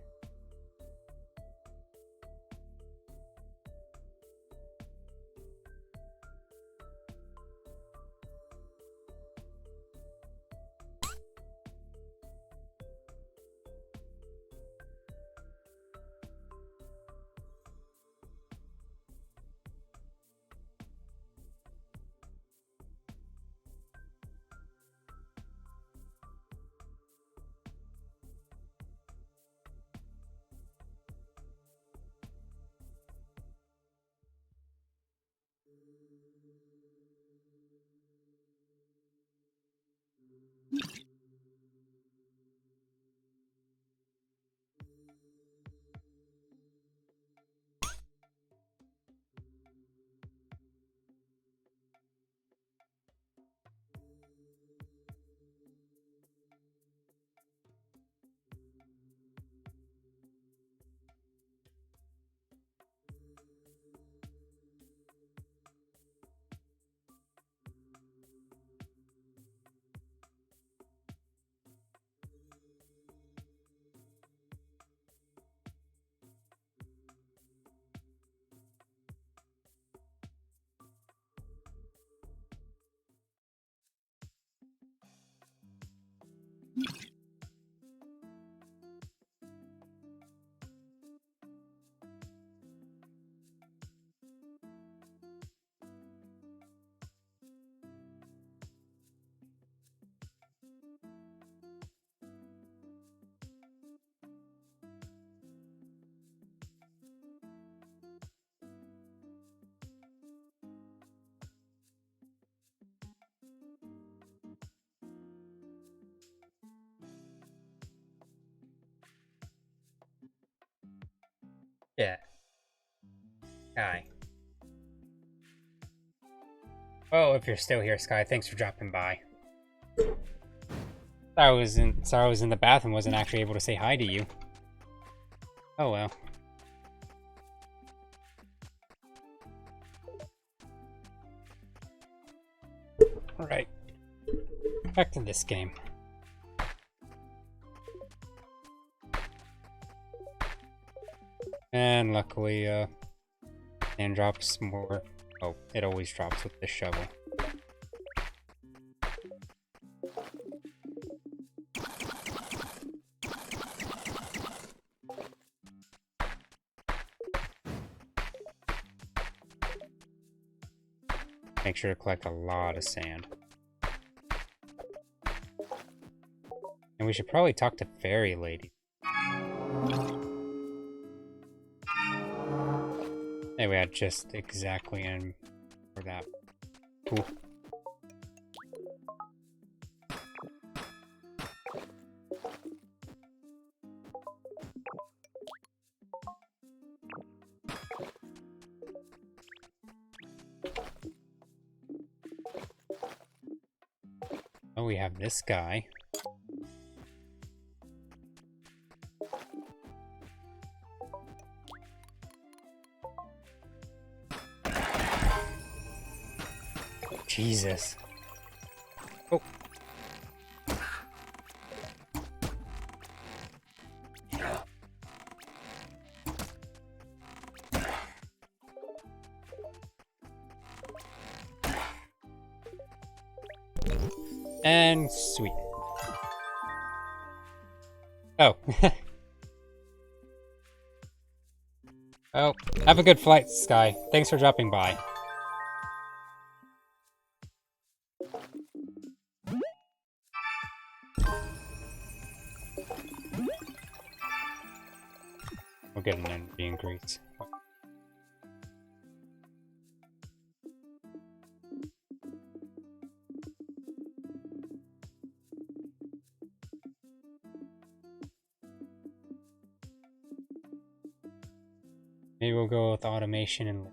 Yeah. Hi. Oh, if you're still here, Sky, thanks for dropping by. I was in the bathroom, wasn't actually able to say hi to you. Oh well. Alright. Back to this game. And luckily, and drops more. Oh, it always drops with the shovel. Make sure to collect a lot of sand. And we should probably talk to Fairy Lady. Anyway, I just exactly in for that. Cool. Oh, we have this guy. Jesus. Oh. And sweet. Oh. Oh, have a good flight, Sky. Thanks for dropping by. We'll get an energy increase. Maybe we'll go with automation and...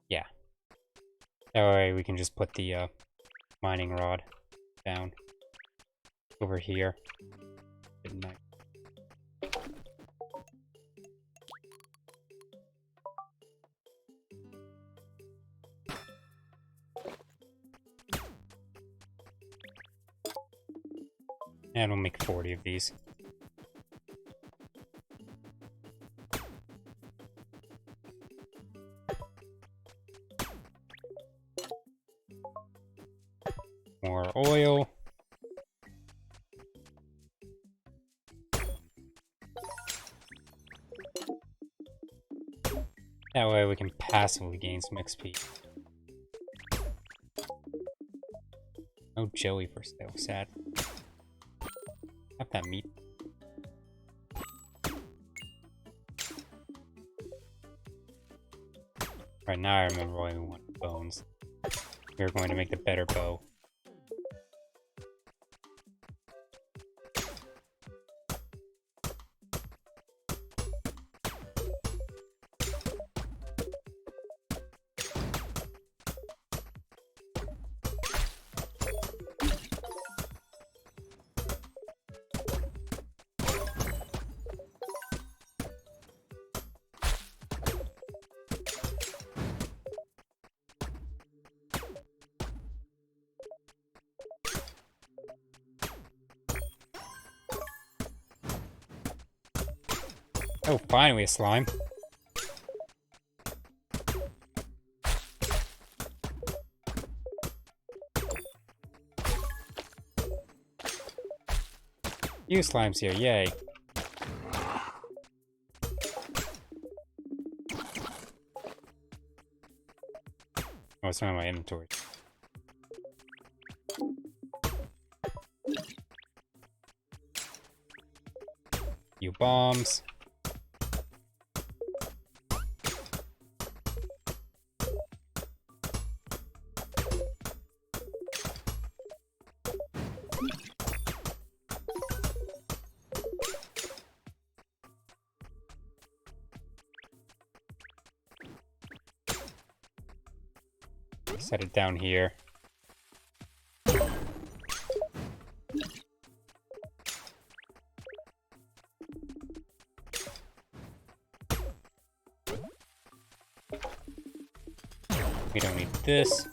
Yeah. That way we can just put the mining rod down over here. Good night. And we'll make 40 of these. More oil. That way we can passively gain some XP. No Joey for sale, sad. Have that meat. Right now I remember why we want bones. We're going to make the better bow. Oh, finally a slime. You slimes here, yay. Oh, it's not in my inventory. You bombs. Set it down here. We don't need this.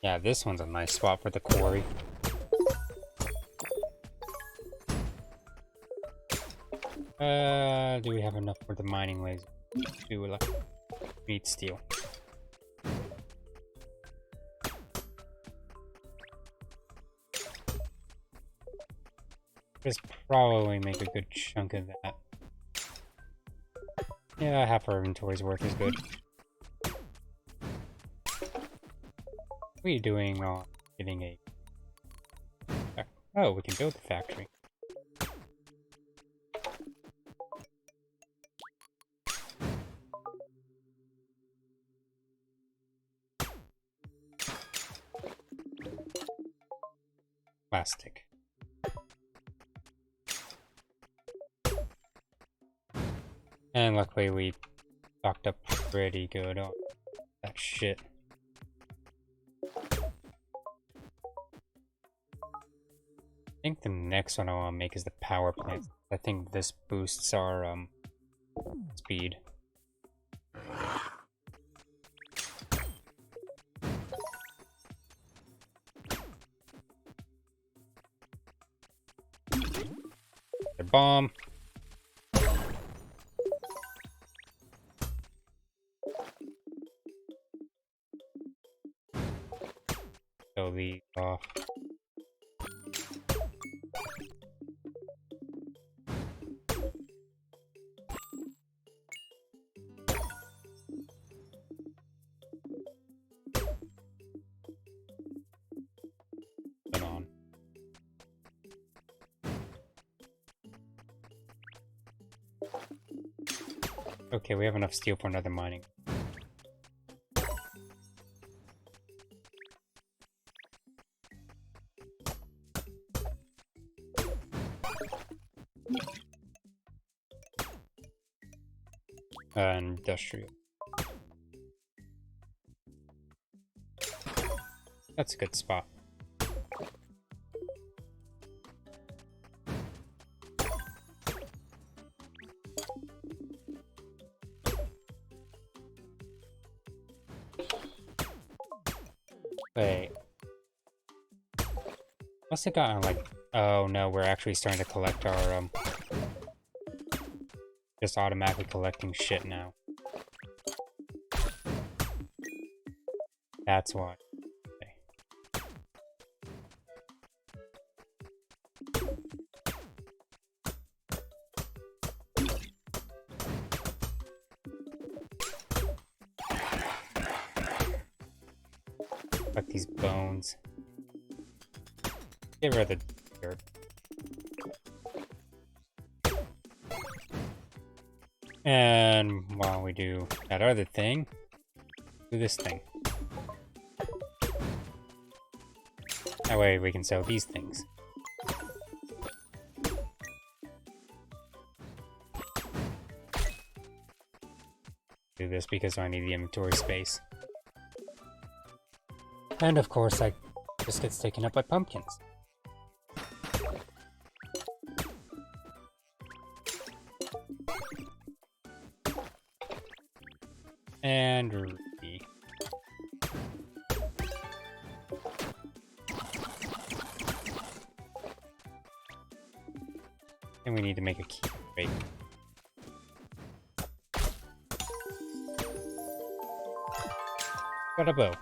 Yeah, this one's a nice spot for the quarry. Do we have enough for the mining laser? Do we need steel? Just probably make a good chunk of that. Yeah, half our inventory's worth is good. What are you doing while getting a... Oh, we can build the factory. Plastic. And luckily we stocked up pretty good on that shit. I think the next one I want to make is the power plant. I think this boosts our speed. The bomb. Kill these off. Okay, we have enough steel for another mining. Industrial. That's a good spot. Wait. Must have gotten like... Oh no, we're actually starting to collect our, just automatically collecting shit now. That's why. Okay. Collect these bones. Get rid of the dirt. And while we do that other thing, do this thing. That way we can sell these things. Do this because I need the inventory space. And of course, this gets taken up by pumpkins. And ruby. And we need to make a key. Wait. Got a bow.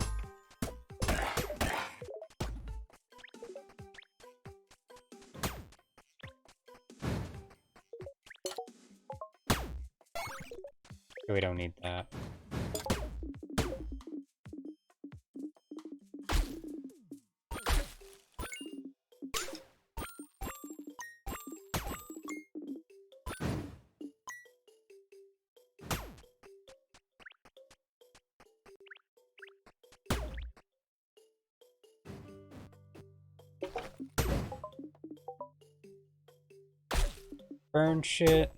We don't need that. Burn shit.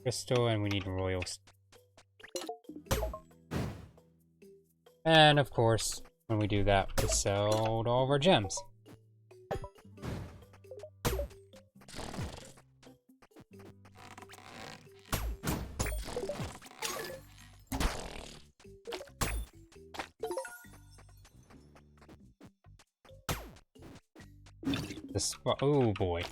Crystal, and we need royals. And of course, when we do that, we sell all of our gems. Oh boy.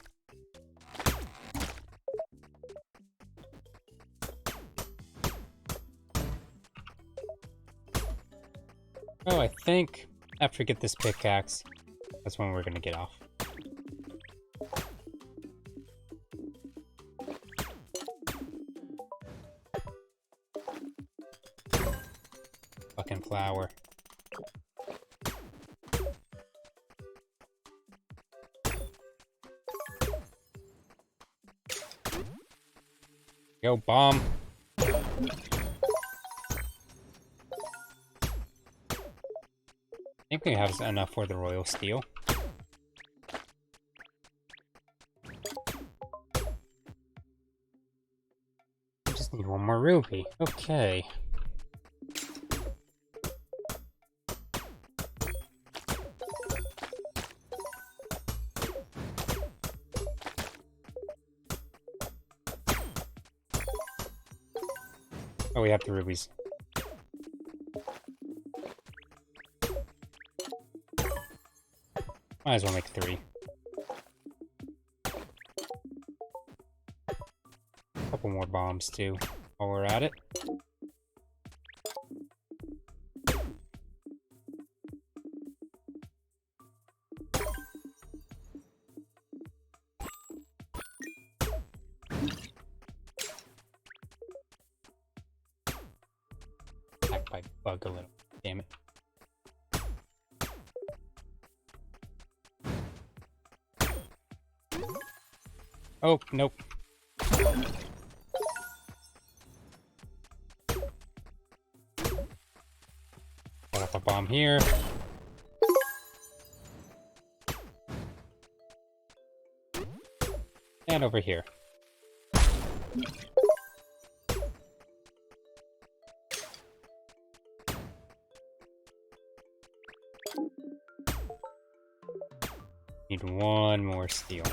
Oh, I think after we get this pickaxe, that's when we're gonna get off. Fucking flower. Go, bomb. I think we have enough for the royal steel. We just need one more ruby. Okay. Oh, we have the rubies. Might as well make 3. Couple more bombs too, while we're at it. Attacked by bug a little. Damn it. Oh, nope. Put up a bomb here. And over here. Need one more steel.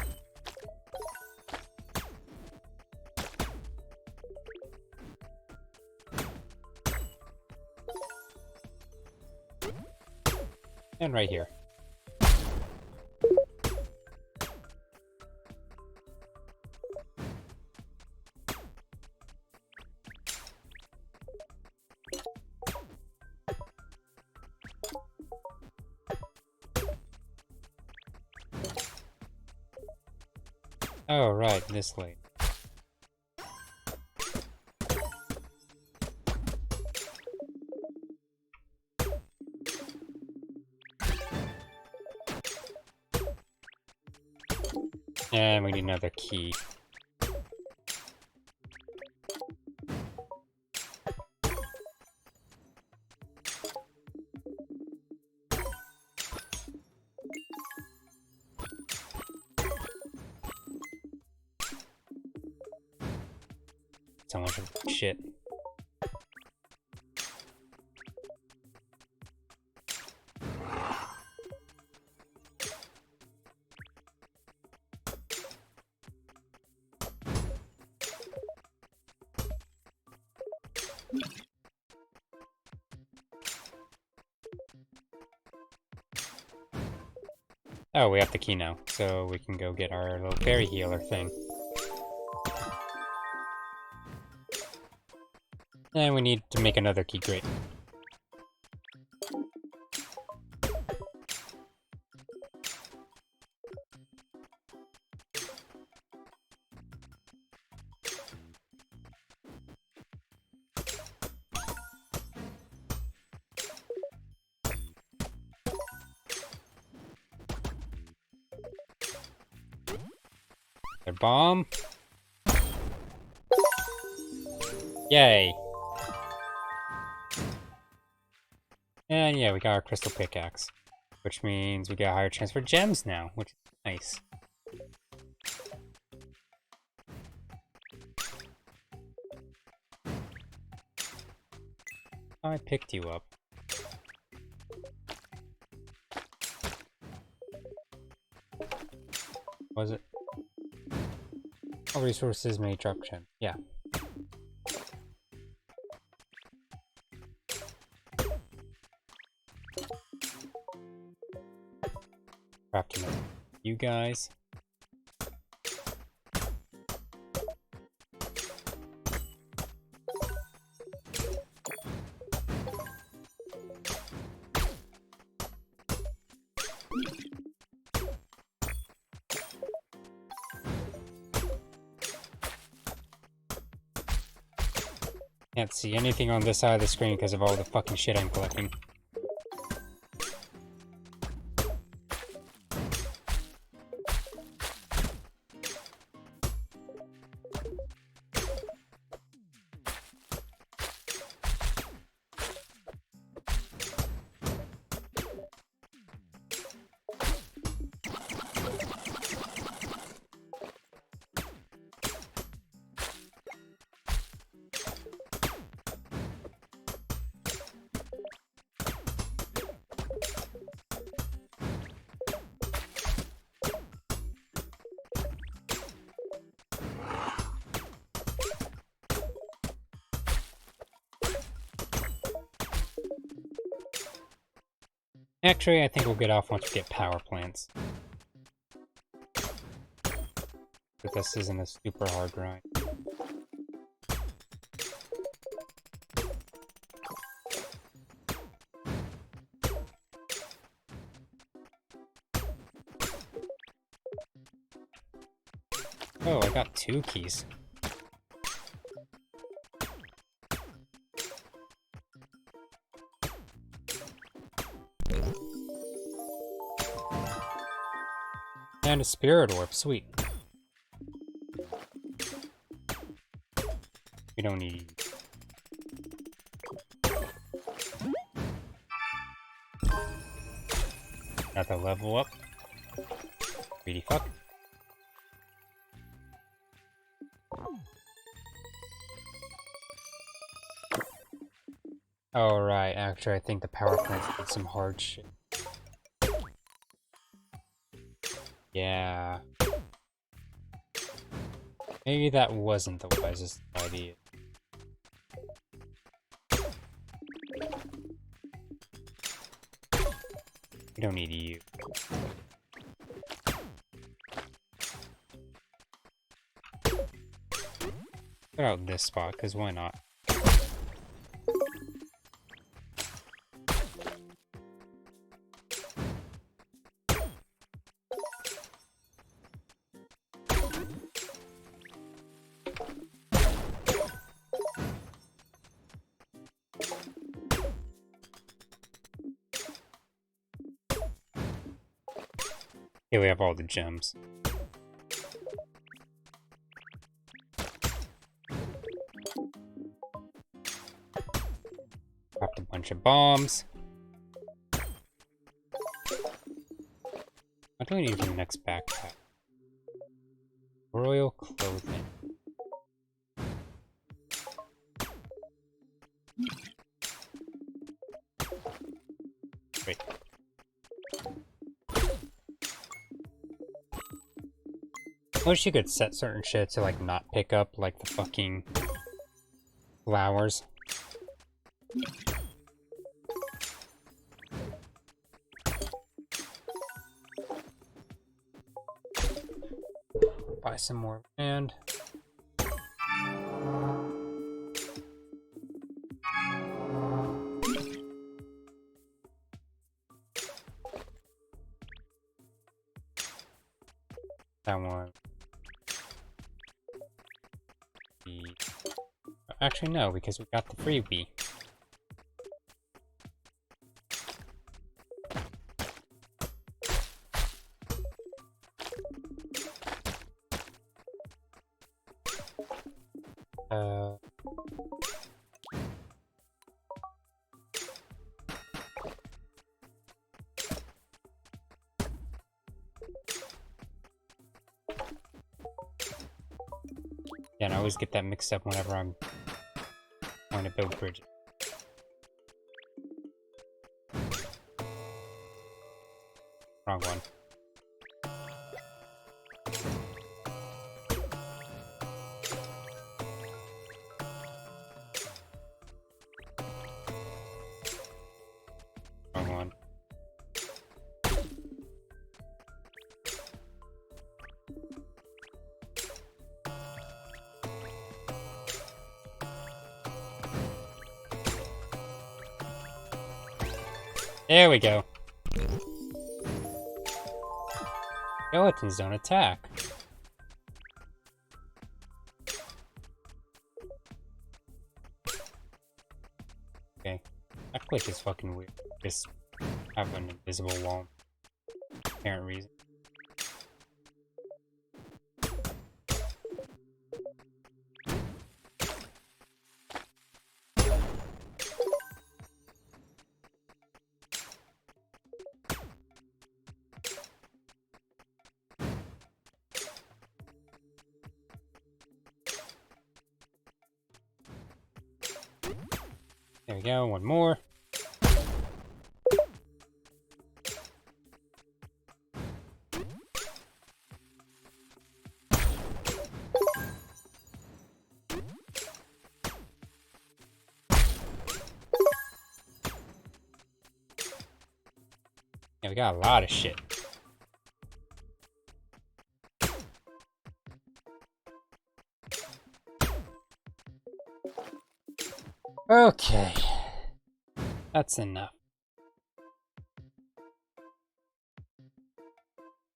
And right here. Oh, right, this way. And we need another key. So much of shit. Oh, we have the key now, so we can go get our little fairy healer thing. And we need to make another key crate. Their bomb. Yay. And yeah, we got our crystal pickaxe. Which means we get a higher chance for gems now, which is nice. I picked you up. Was it? All resources may drop gem. Yeah. Crafting you guys. Can't see anything on this side of the screen because of all the fucking shit I'm collecting. Actually, I think we'll get off once we get power plants. But this isn't a super hard grind. Oh, I got 2 keys. And a spirit orb, sweet. We don't need... Got the level up. Greedy fuck. Alright, actually I think the power plants did some hard shit. Yeah. Maybe that wasn't the wisest idea. We don't need you. Put out this spot, because why not? Here we have all the gems. Dropped a bunch of bombs. What do we need for the next backpack? Royal clothing. Wait. I wish you could set certain shit to like not pick up like the fucking flowers. Buy some more land. That one. Actually, no, because we got the freebie. Yeah, and I always get that mixed up whenever I'm trying to build bridges. Wrong one. Wrong one. There we go. Skeletons don't attack. Okay. That click is fucking weird. Just have an invisible wall. Apparent reason. There we go, one more. Yeah, we got a lot of shit. Okay. That's enough.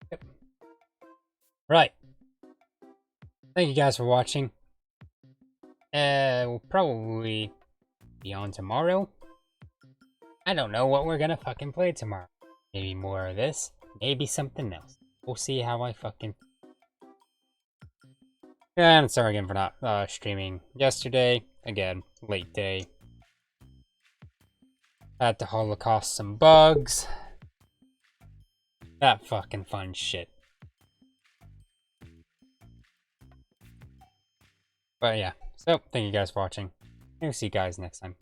Yep. Right. Thank you guys for watching. We'll probably be on tomorrow. I don't know what we're gonna fucking play tomorrow. Maybe more of this. Maybe something else. We'll see how I fucking... Yeah, I'm sorry again for not streaming yesterday. Again, late day. Had to holocaust some bugs. That fucking fun shit. But yeah, so thank you guys for watching. I'll see you guys next time.